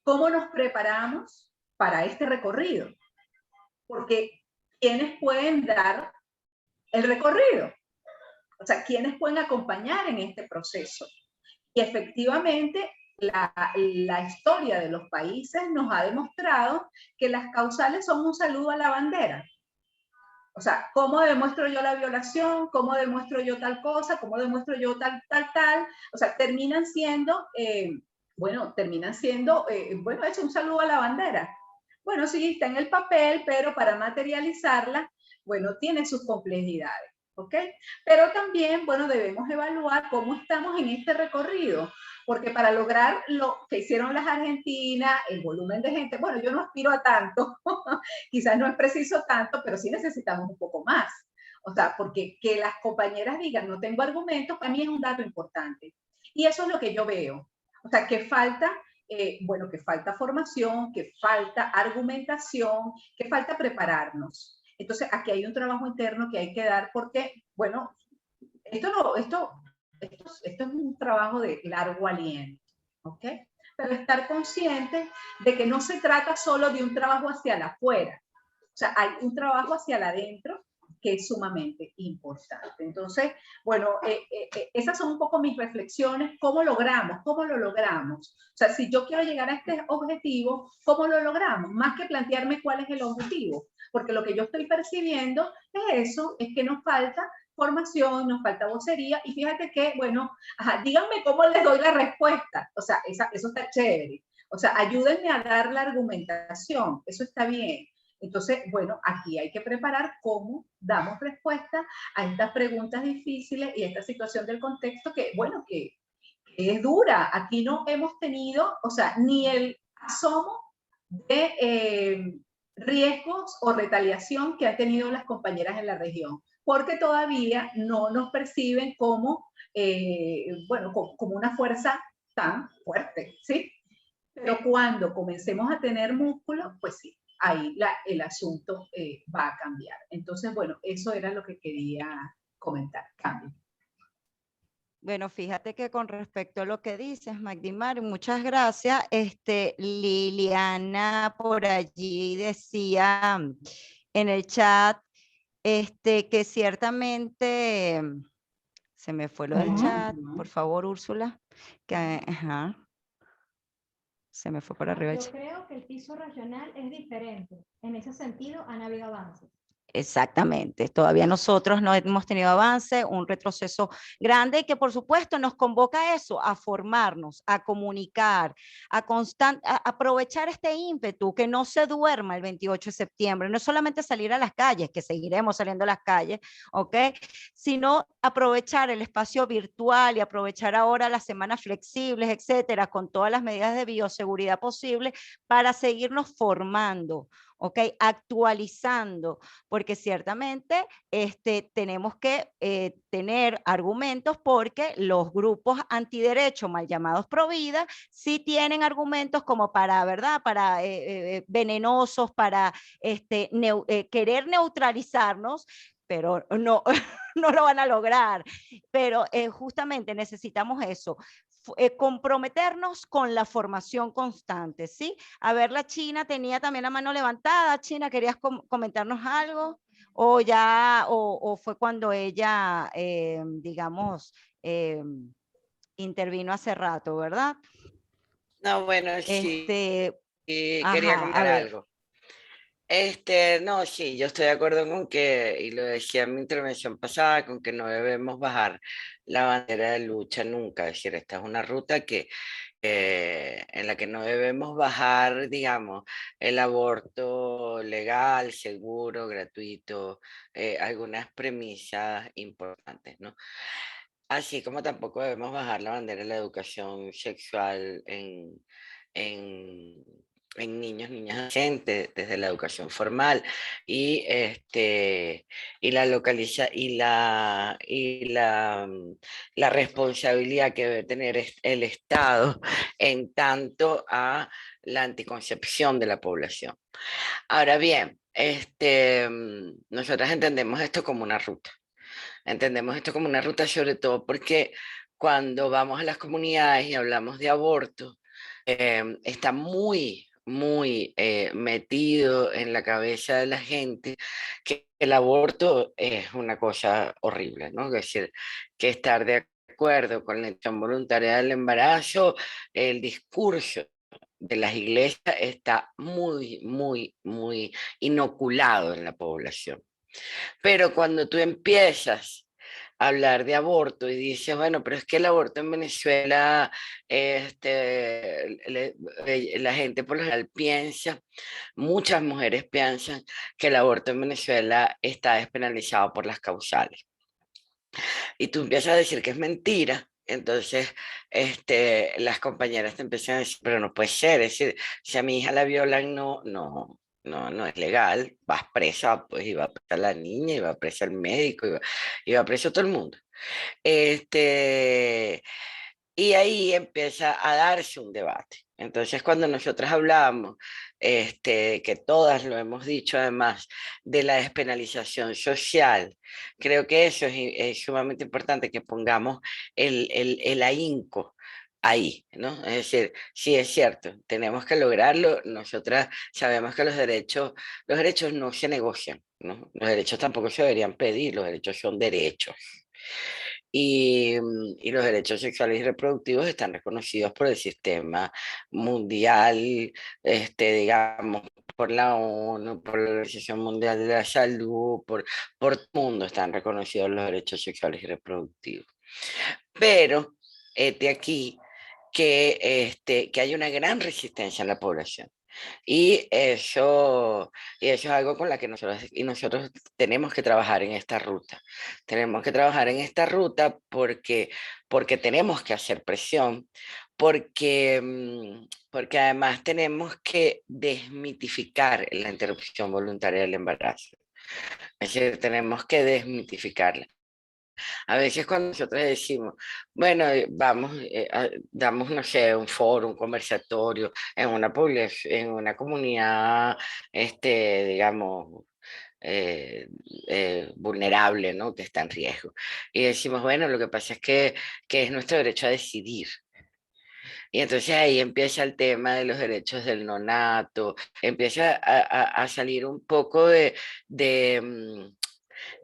cómo nos preparamos para este recorrido. Porque ¿quiénes pueden dar el recorrido? O sea, ¿quiénes pueden acompañar en este proceso? Y efectivamente, la historia de los países nos ha demostrado que las causales son un saludo a la bandera. O sea, ¿cómo demuestro yo la violación? ¿Cómo demuestro yo tal cosa? ¿Cómo demuestro yo tal? O sea, terminan siendo, bueno, es un saludo a la bandera. Bueno, sí, está en el papel, pero para materializarla, bueno, tiene sus complejidades, ¿ok? Pero también, bueno, debemos evaluar cómo estamos en este recorrido, porque para lograr lo que hicieron las argentinas, el volumen de gente, bueno, yo no aspiro a tanto, quizás no es preciso tanto, pero sí necesitamos un poco más. O sea, porque que las compañeras digan, no tengo argumentos, para mí es un dato importante. Y eso es lo que yo veo. O sea, que falta, bueno, que falta formación, que falta argumentación, que falta prepararnos. Entonces, aquí hay un trabajo interno que hay que dar porque, bueno, esto es un trabajo de largo aliento, ¿ok? Pero estar consciente de que no se trata solo de un trabajo hacia la afuera. O sea, hay un trabajo hacia la adentro que es sumamente importante. Entonces, bueno, esas son un poco mis reflexiones. ¿Cómo logramos? ¿Cómo lo logramos? O sea, si yo quiero llegar a este objetivo, ¿cómo lo logramos? Más que plantearme cuál es el objetivo, porque lo que yo estoy percibiendo es eso, es que nos falta formación, nos falta vocería, y fíjate que, bueno, ajá, díganme cómo les doy la respuesta, o sea, eso está chévere, o sea, ayúdenme a dar la argumentación, eso está bien. Entonces, bueno, aquí hay que preparar cómo damos respuesta a estas preguntas difíciles y a esta situación del contexto que, bueno, que es dura. Aquí no hemos tenido, o sea, ni el asomo de riesgos o retaliación que han tenido las compañeras en la región, porque todavía no nos perciben como, bueno, como una fuerza tan fuerte, ¿sí? Pero cuando comencemos a tener músculo, pues sí, ahí el asunto va a cambiar. Entonces, bueno, eso era lo que quería comentar. Cambio. Bueno, fíjate que con respecto a lo que dices, Magdimar, muchas gracias. Liliana por allí decía en el chat que ciertamente se me fue lo del chat. Por favor, Úrsula. Ajá. Se me fue por arriba. Yo creo que el piso regional es diferente. En ese sentido, han habido avances. Exactamente, todavía nosotros no hemos tenido avance, un retroceso grande que por supuesto nos convoca a eso, a formarnos, a comunicar, a aprovechar este ímpetu, que no se duerma el 28 de septiembre, no es solamente salir a las calles, que seguiremos saliendo a las calles, ¿ok? Sino aprovechar el espacio virtual y aprovechar ahora las semanas flexibles, etcétera, con todas las medidas de bioseguridad posibles para seguirnos formando, ¿ok? Actualizando, porque ciertamente tenemos que tener argumentos, porque los grupos antiderechos, mal llamados provida, sí tienen argumentos como para, ¿verdad? Para venenosos, para querer neutralizarnos, pero no, no lo van a lograr. Pero justamente necesitamos eso, comprometernos con la formación constante, ¿sí? A ver, la China tenía también la mano levantada. China, ¿querías comentarnos algo? O ya, o fue cuando ella, digamos, intervino hace rato, ¿verdad? No, bueno, sí, quería Ajá, comentar algo. No, sí, yo estoy de acuerdo con que, y lo decía en mi intervención pasada, con que no debemos bajar la bandera de lucha nunca. Es decir, esta es una ruta en la que no debemos bajar, digamos, el aborto legal, seguro, gratuito, algunas premisas importantes, ¿no? Así como tampoco debemos bajar la bandera de la educación sexual en, en niños, niñas, adolescentes, desde la educación formal y, y la la responsabilidad que debe tener el Estado en tanto a la anticoncepción de la población. Ahora bien, nosotras entendemos esto como una ruta. Entendemos esto como una ruta sobre todo porque cuando vamos a las comunidades y hablamos de aborto, está muy, muy metido en la cabeza de la gente que el aborto es una cosa horrible, ¿no? Es decir, que estar de acuerdo con la interrupción voluntaria del embarazo, el discurso de las iglesias está muy, muy, muy inoculado en la población. Pero cuando tú empiezas a hablar de aborto y dices, bueno, pero es que el aborto en Venezuela, la gente por lo general piensa, muchas mujeres piensan que el aborto en Venezuela está despenalizado por las causales. Y tú empiezas a decir que es mentira. Entonces, las compañeras te empiezan a decir, pero no puede ser, es decir, si a mi hija la violan, no es legal, vas presa, pues iba presa la niña, iba presa el médico, iba preso todo el mundo. Y ahí empieza a darse un debate. Entonces, cuando nosotras hablamos, que todas lo hemos dicho además, de la despenalización social, creo que eso es sumamente importante, que pongamos el ahínco ahí, ¿no? Es decir, sí es cierto, tenemos que lograrlo. Nosotras sabemos que los derechos no se negocian, ¿no? Los derechos tampoco se deberían pedir, los derechos son derechos. Y los derechos sexuales y reproductivos están reconocidos por el sistema mundial, digamos, por la ONU, por la Organización Mundial de la Salud, por todo el mundo están reconocidos los derechos sexuales y reproductivos. Pero de aquí que hay una gran resistencia en la población. Y eso es algo con la que nosotros tenemos que trabajar en esta ruta. Tenemos que trabajar en esta ruta porque tenemos que hacer presión, porque además tenemos que desmitificar la interrupción voluntaria del embarazo. Es decir, tenemos que desmitificarla. A veces cuando nosotros decimos, bueno, vamos, damos, no sé, un foro, un conversatorio en una en una comunidad, digamos, vulnerable, ¿no? Que está en riesgo. Y decimos, bueno, lo que pasa es que es nuestro derecho a decidir. Y entonces ahí empieza el tema de los derechos del nonato, empieza a salir un poco de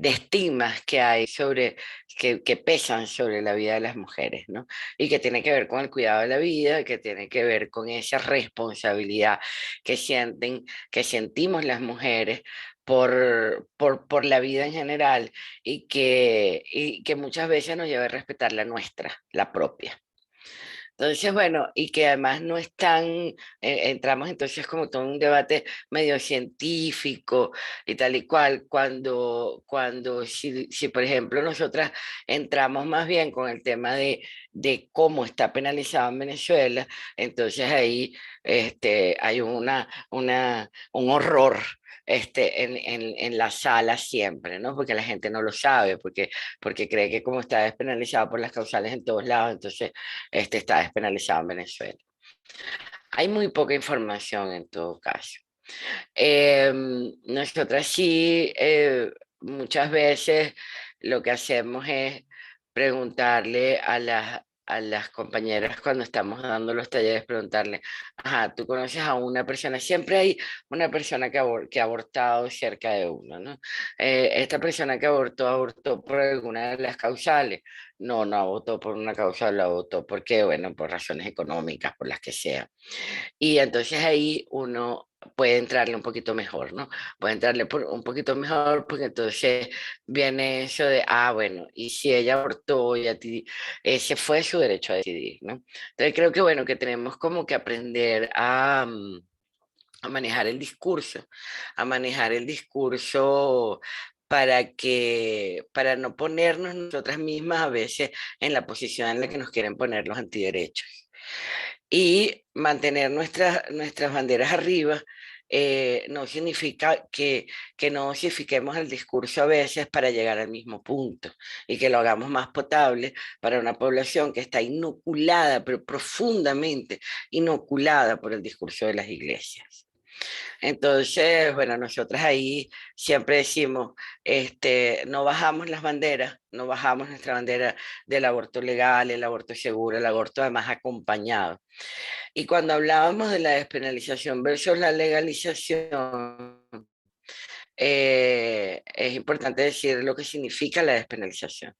estigmas que hay que pesan sobre la vida de las mujeres, ¿no? Y que tiene que ver con el cuidado de la vida, que tiene que ver con esa responsabilidad que que sentimos las mujeres por la vida en general y que muchas veces nos lleva a respetar la nuestra, la propia. Entonces, bueno, y que además no están, entramos entonces como todo un debate medio científico y tal y cual, cuando si por ejemplo nosotras entramos más bien con el tema de cómo está penalizado en Venezuela, entonces ahí hay un horror en la sala siempre, ¿no? Porque la gente no lo sabe, porque cree que como está despenalizado por las causales en todos lados, entonces está despenalizado en Venezuela. Hay muy poca información en todo caso. Nosotras sí, muchas veces lo que hacemos es preguntarle a las compañeras cuando estamos dando los talleres, preguntarle, ajá, ¿tú conoces a una persona? Siempre hay una persona que ha abortado cerca de uno, ¿no? Esta persona que abortó por alguna de las causales. No abortó por una causal, abortó porque, bueno, por razones económicas, por las que sea. Y entonces ahí uno puede entrarle un poquito mejor, ¿no? Puede entrarle un poquito mejor porque entonces viene eso de, bueno, y si ella abortó y a ti, ese fue su derecho a decidir, ¿no? Entonces creo que, bueno, que tenemos como que aprender a manejar el discurso, para no ponernos nosotras mismas a veces en la posición en la que nos quieren poner los antiderechos y mantener nuestras banderas arriba. No significa que no osifiquemos el discurso a veces para llegar al mismo punto y que lo hagamos más potable para una población que está inoculada, pero profundamente inoculada por el discurso de las iglesias. Entonces, bueno, nosotras ahí siempre decimos, no bajamos las banderas, no bajamos nuestra bandera del aborto legal, el aborto seguro, el aborto además acompañado. Y cuando hablábamos de la despenalización versus la legalización, es importante decir lo que significa la despenalización.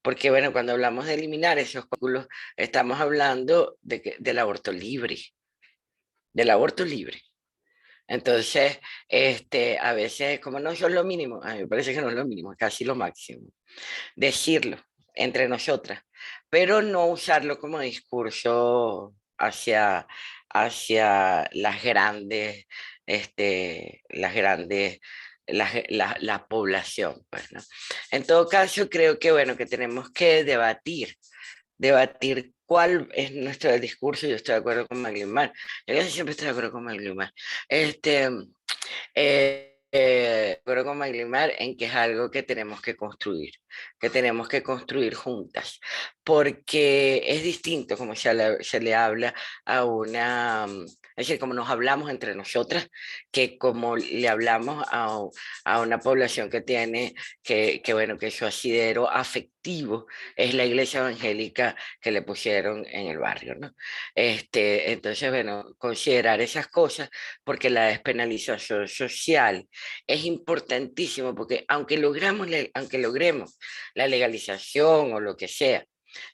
Porque, bueno, cuando hablamos de eliminar esos obstáculos, estamos hablando del aborto libre, del aborto libre. Entonces, a veces, como no, eso es lo mínimo, a mí me parece que no es lo mínimo, es casi lo máximo. Decirlo entre nosotras, pero no usarlo como discurso hacia las grandes, la población, pues, ¿no? En todo caso, creo que, bueno, que tenemos que debatir cuál es nuestro discurso. Yo estoy de acuerdo con Maglimar. Yo casi siempre estoy de acuerdo con Maglimar. De acuerdo con Maglimar en que es algo que tenemos que construir juntas, porque es distinto como se le habla a una Es decir, como nos hablamos entre nosotras, que como le hablamos a una población que tiene, bueno, que su asidero afectivo es la iglesia evangélica que le pusieron en el barrio, ¿no? Entonces, bueno, considerar esas cosas, porque la despenalización social es importantísimo, porque aunque logremos la legalización o lo que sea,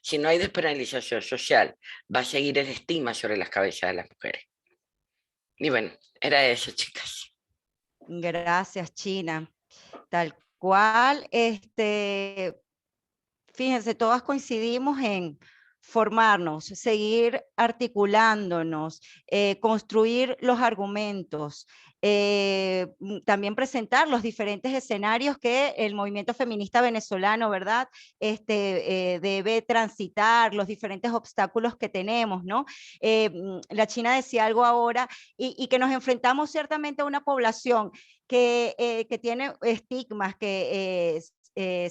si no hay despenalización social, va a seguir el estigma sobre las cabezas de las mujeres. Y bueno, era eso, chicas. Gracias, China. Tal cual, fíjense, todas coincidimos en formarnos, seguir articulándonos, construir los argumentos, también presentar los diferentes escenarios que el movimiento feminista venezolano, ¿verdad? Debe transitar, los diferentes obstáculos que tenemos, ¿no? La China decía algo ahora y que nos enfrentamos ciertamente a una población que tiene estigmas, que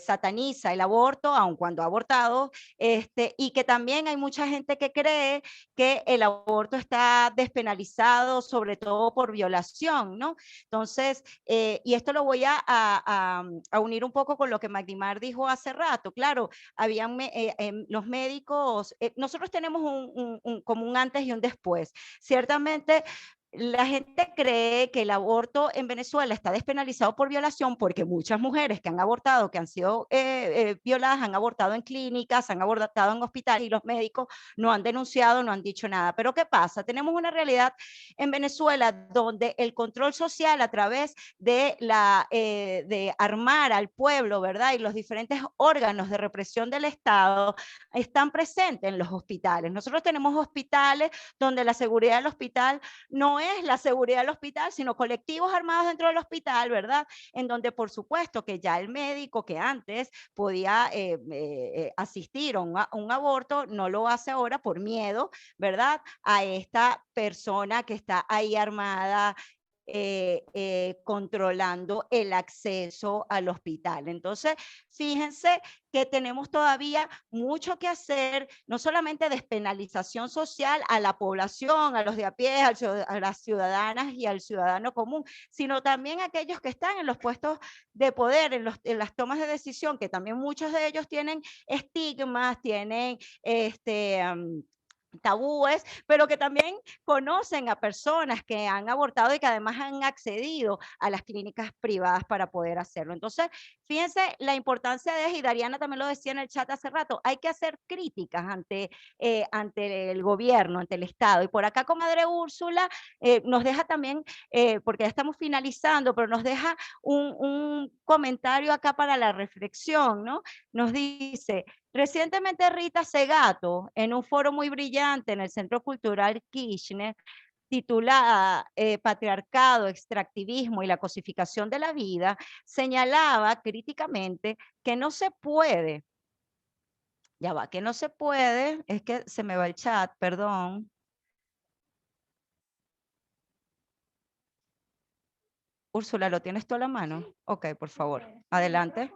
sataniza el aborto, aun cuando ha abortado, y que también hay mucha gente que cree que el aborto está despenalizado, sobre todo por violación, ¿no? Entonces, y esto lo voy a unir un poco con lo que Magdimar dijo hace rato. Claro, habían los médicos, nosotros tenemos como un antes y un después. Ciertamente, la gente cree que el aborto en Venezuela está despenalizado por violación porque muchas mujeres que han abortado, que han sido violadas, han abortado en clínicas, han abortado en hospitales y los médicos no han denunciado, no han dicho nada. Pero ¿qué pasa? Tenemos una realidad en Venezuela donde el control social a través de armar al pueblo, ¿verdad? Y los diferentes órganos de represión del Estado están presentes en los hospitales. Nosotros tenemos hospitales donde la seguridad del hospital no es la seguridad del hospital, sino colectivos armados dentro del hospital, ¿verdad? En donde por supuesto que ya el médico que antes podía asistir a un aborto, no lo hace ahora por miedo, ¿verdad? A esta persona que está ahí armada, controlando el acceso al hospital. Entonces, fíjense que tenemos todavía mucho que hacer, no solamente despenalización social a la población, a los de a pie, a las ciudadanas y al ciudadano común, sino también a aquellos que están en los puestos de poder, en las tomas de decisión, que también muchos de ellos tienen estigmas, tienen tabúes, pero que también conocen a personas que han abortado y que además han accedido a las clínicas privadas para poder hacerlo. Entonces, fíjense la importancia de, y Dariana también lo decía en el chat hace rato, hay que hacer críticas ante el gobierno, ante el Estado. Y por acá, comadre Úrsula, nos deja también, porque ya estamos finalizando, pero nos deja un comentario acá para la reflexión, ¿no? Nos dice: recientemente Rita Segato, en un foro muy brillante en el Centro Cultural Kirchner, titulada Patriarcado, Extractivismo y la Cosificación de la Vida, señalaba críticamente que no se puede, ya va, que no se puede, es que se me va el chat, perdón. Úrsula, ¿lo tienes tú a la mano? Ok, por favor, adelante.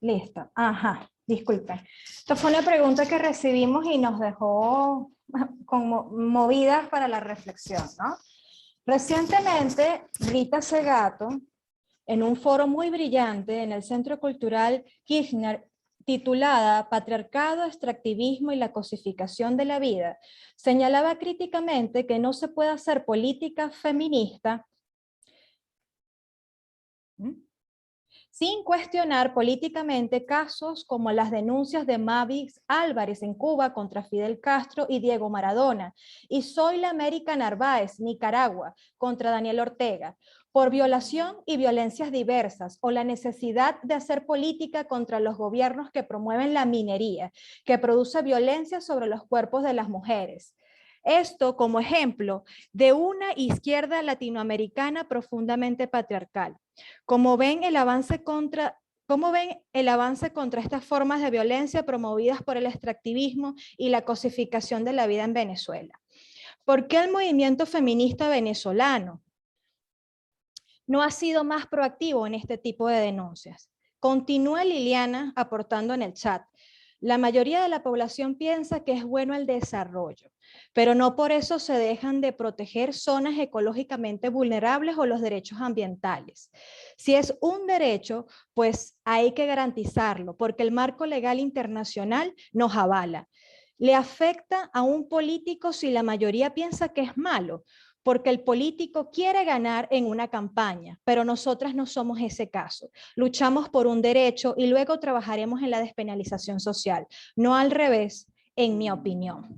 Listo, ajá, disculpen. Esta fue una pregunta que recibimos y nos dejó conmovidas para la reflexión, ¿no? Recientemente, Rita Segato, en un foro muy brillante en el Centro Cultural Kirchner, titulada Patriarcado, Extractivismo y la Cosificación de la Vida, señalaba críticamente que no se puede hacer política feminista sin cuestionar políticamente casos como las denuncias de Mavis Álvarez en Cuba contra Fidel Castro y Diego Maradona, y Zoila América Narváez, Nicaragua, contra Daniel Ortega, por violación y violencias diversas, o la necesidad de hacer política contra los gobiernos que promueven la minería, que produce violencia sobre los cuerpos de las mujeres. Esto como ejemplo de una izquierda latinoamericana profundamente patriarcal. ¿Cómo ven el avance contra estas formas de violencia promovidas por el extractivismo y la cosificación de la vida en Venezuela? ¿Por qué el movimiento feminista venezolano no ha sido más proactivo en este tipo de denuncias? Continúa Liliana aportando en el chat. La mayoría de la población piensa que es bueno el desarrollo, pero no por eso se dejan de proteger zonas ecológicamente vulnerables o los derechos ambientales. Si es un derecho, pues hay que garantizarlo, porque el marco legal internacional nos avala. ¿Le afecta a un político si la mayoría piensa que es malo? Porque el político quiere ganar en una campaña, pero nosotras no somos ese caso. Luchamos por un derecho y luego trabajaremos en la despenalización social, no al revés, en mi opinión.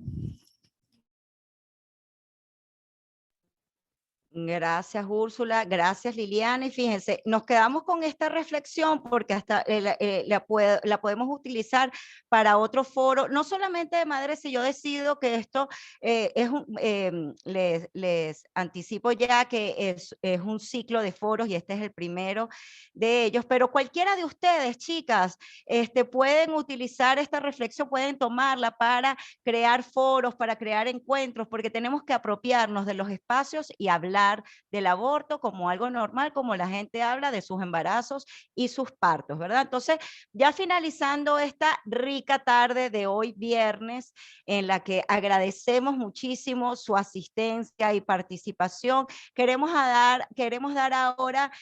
Gracias, Úrsula. Gracias, Liliana. Y fíjense, nos quedamos con esta reflexión porque hasta la podemos utilizar para otro foro, no solamente de Madres Si Yo Decido, que esto les anticipo ya que es un ciclo de foros y este es el primero de ellos, pero cualquiera de ustedes, chicas, pueden utilizar esta reflexión, pueden tomarla para crear foros, para crear encuentros, porque tenemos que apropiarnos de los espacios y hablar del aborto como algo normal, como la gente habla de sus embarazos y sus partos, ¿verdad? Entonces, ya finalizando esta rica tarde de hoy viernes, en la que agradecemos muchísimo su asistencia y participación, queremos dar ahora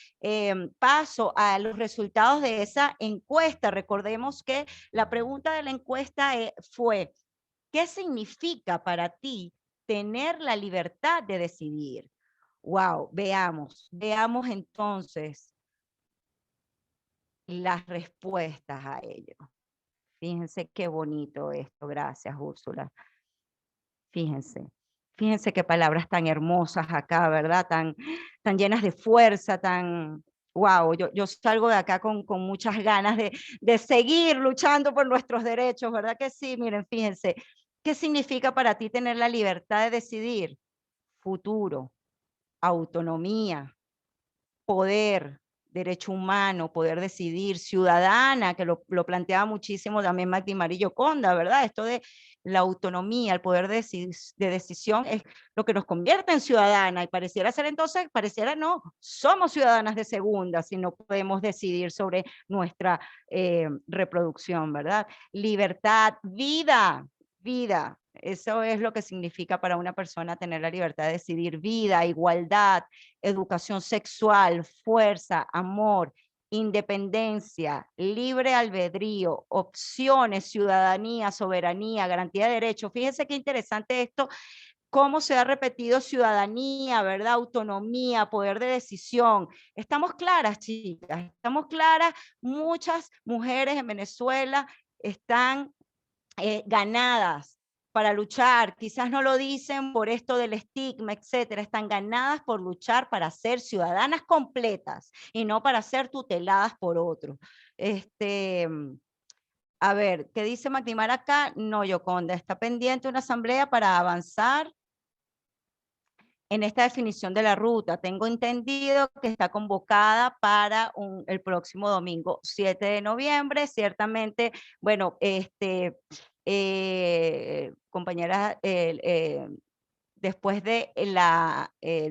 paso a los resultados de esa encuesta. Recordemos que la pregunta de la encuesta fue, ¿qué significa para ti tener la libertad de decidir? Wow, veamos entonces las respuestas a ello. Fíjense qué bonito esto. Gracias, Úrsula. Fíjense qué palabras tan hermosas acá, ¿verdad? Tan llenas de fuerza, wow, yo salgo de acá con muchas ganas de seguir luchando por nuestros derechos, ¿verdad que sí? Miren, fíjense, ¿qué significa para ti tener la libertad de decidir? Futuro, autonomía, poder, derecho humano, poder decidir, ciudadana, que lo planteaba muchísimo también Magdi Marillo Conda, ¿verdad? Esto de la autonomía, el poder de decisión es lo que nos convierte en ciudadana y pareciera ser entonces, pareciera no, somos ciudadanas de segunda si no podemos decidir sobre nuestra reproducción, ¿verdad? Libertad, vida. Eso es lo que significa para una persona tener la libertad de decidir: vida, igualdad, educación sexual, fuerza, amor, independencia, libre albedrío, opciones, ciudadanía, soberanía, garantía de derechos. Fíjense qué interesante esto, cómo se ha repetido ciudadanía, ¿verdad? Autonomía, poder de decisión. Estamos claras, chicas, estamos claras. Muchas mujeres en Venezuela están ganadas para luchar, quizás no lo dicen por esto del estigma, etcétera, están ganadas por luchar para ser ciudadanas completas y no para ser tuteladas por otros. A ver, ¿qué dice Magdimar acá? No, Yoconda, está pendiente una asamblea para avanzar en esta definición de la ruta. Tengo entendido que está convocada para el próximo domingo 7 de noviembre. Ciertamente, bueno, compañeras, después de el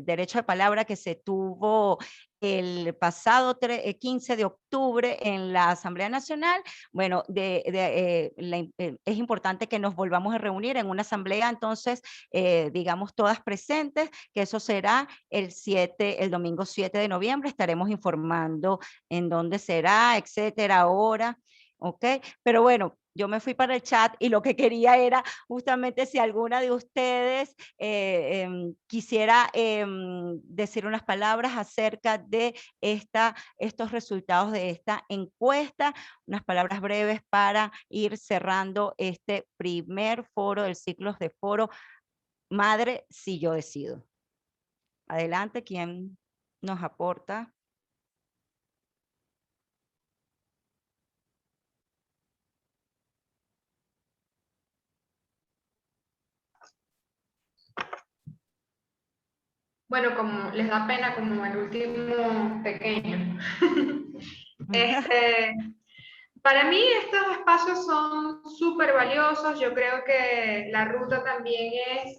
derecho de palabra que se tuvo el pasado 15 de octubre en la Asamblea Nacional, bueno, es importante que nos volvamos a reunir en una asamblea, entonces, digamos, todas presentes, que eso será el domingo 7 de noviembre, estaremos informando en dónde será, etcétera, ahora, ¿ok? Pero bueno, yo me fui para el chat y lo que quería era justamente si alguna de ustedes quisiera decir unas palabras acerca de estos resultados de esta encuesta, unas palabras breves para ir cerrando este primer foro del ciclo de foro Madre Si Yo Decido. Adelante, ¿quién nos aporta? Bueno, como les da pena como el último pequeño. Para mí estos espacios son súper valiosos. Yo creo que la ruta también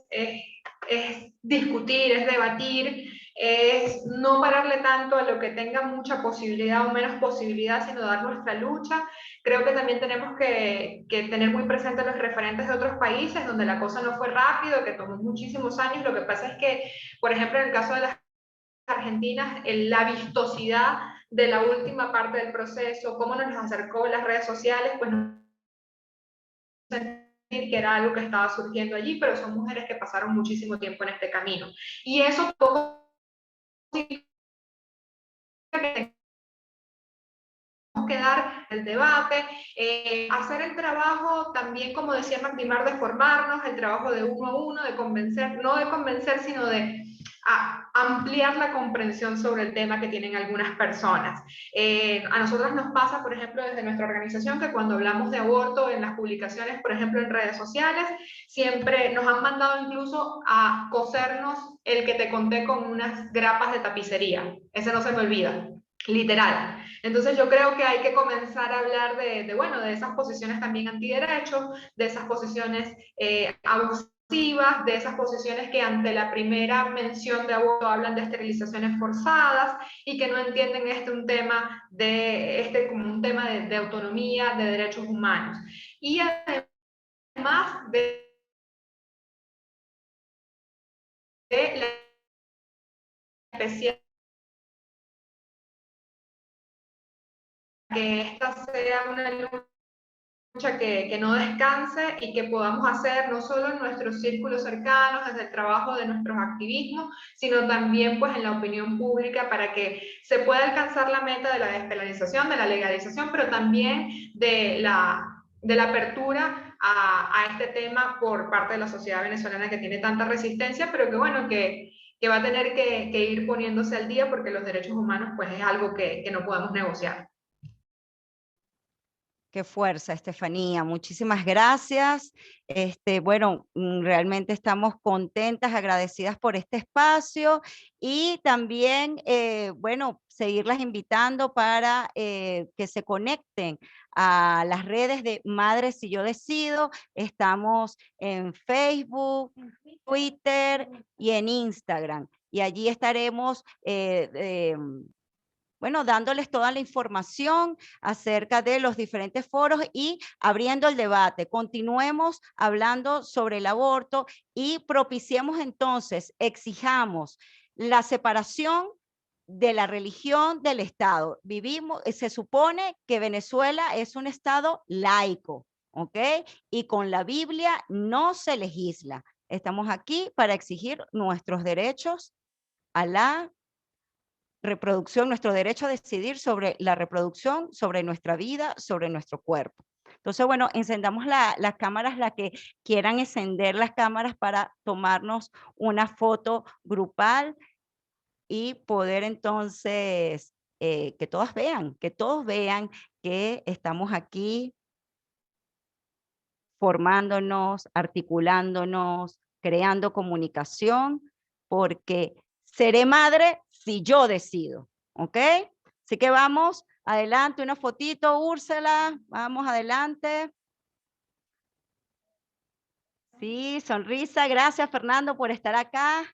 es discutir, es debatir. es no pararle tanto a lo que tenga mucha posibilidad o menos posibilidad, sino dar nuestra lucha. Creo que también tenemos que tener muy presentes los referentes de otros países donde la cosa no fue rápido, que tomó muchísimos años. Lo que pasa es que, por ejemplo, en el caso de las argentinas, la vistosidad de la última parte del proceso, cómo nos acercó las redes sociales, pues no sentir que era algo que estaba surgiendo allí, pero son mujeres que pasaron muchísimo tiempo en este camino. Y eso poco que dar el debate, hacer el trabajo también, como decía Magdimar, de formarnos, el trabajo de uno a uno, de convencer, no de convencer, sino de ampliar la comprensión sobre el tema que tienen algunas personas. A nosotras nos pasa, por ejemplo, desde nuestra organización, que cuando hablamos de aborto en las publicaciones, por ejemplo, en redes sociales, siempre nos han mandado incluso a cosernos el que te conté con unas grapas de tapicería. Ese no se me olvida, literal. Entonces yo creo que hay que comenzar a hablar bueno, de esas posiciones también antiderechos, de esas posiciones abusivas, de esas posiciones que ante la primera mención de aborto hablan de esterilizaciones forzadas y que no entienden como un tema de autonomía, de derechos humanos. Y además de la especial que esta sea una lucha que no descanse y que podamos hacer no solo en nuestros círculos cercanos, desde el trabajo de nuestros activismos, sino también pues en la opinión pública para que se pueda alcanzar la meta de la despenalización, de la legalización, pero también de la apertura a este tema por parte de la sociedad venezolana que tiene tanta resistencia, pero que bueno, que va a tener que ir poniéndose al día porque los derechos humanos pues es algo que no podemos negociar. Qué fuerza, Estefanía. Muchísimas gracias. Bueno, realmente estamos contentas, agradecidas por este espacio y también, bueno, seguirlas invitando para que se conecten a las redes de Madres Si Yo Decido. Estamos en Facebook, Twitter y en Instagram. Y allí estaremos bueno, dándoles toda la información acerca de los diferentes foros y abriendo el debate. Continuemos hablando sobre el aborto y propiciemos entonces, exijamos la separación de la religión del Estado. Se supone que Venezuela es un Estado laico, ¿ok? Y con la Biblia no se legisla. Estamos aquí para exigir nuestros derechos a la reproducción, nuestro derecho a decidir sobre la reproducción, sobre nuestra vida, sobre nuestro cuerpo. Entonces, bueno, encendamos las cámaras, las que quieran encender las cámaras para tomarnos una foto grupal y poder entonces que todos vean que estamos aquí formándonos, articulándonos, creando comunicación, porque seré madre si yo decido, ¿ok? Así que vamos, adelante, una fotito, Úrsula, vamos adelante. Sí, sonrisa, gracias Fernando por estar acá.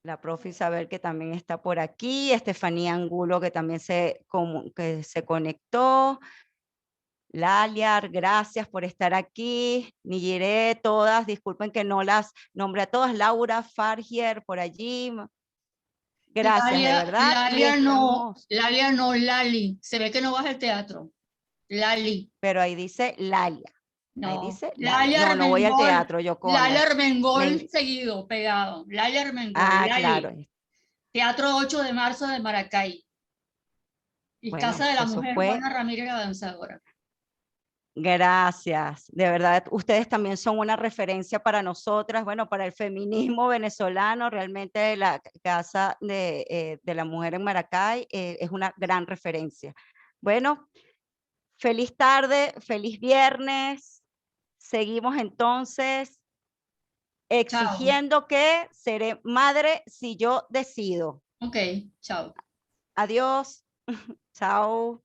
La profe Isabel que también está por aquí, Estefanía Angulo que también se conectó. Laliar, gracias por estar aquí. Niyiré, todas, disculpen que no las nombré a todas. Laura, Fargier, por allí. Gracias, Lalia, de verdad. Lalia no, Lali. Se ve que no vas al teatro. Lali. Pero ahí dice Lalia. No, ahí dice Lalia. No voy al teatro, yo con. Lalia Armengol seguido, pegado. Lalia Armengol. Ah, Lali. claro. Teatro 8 de marzo de Maracay. Y bueno, Casa de la Mujer, fue... Juana Ramírez, la danzadora. Gracias, de verdad, ustedes también son una referencia para nosotras, bueno, para el feminismo venezolano, realmente la Casa de la Mujer en Maracay es una gran referencia. Bueno, feliz tarde, feliz viernes, seguimos entonces exigiendo que seré madre si yo decido. Ok, chao. Adiós, chao.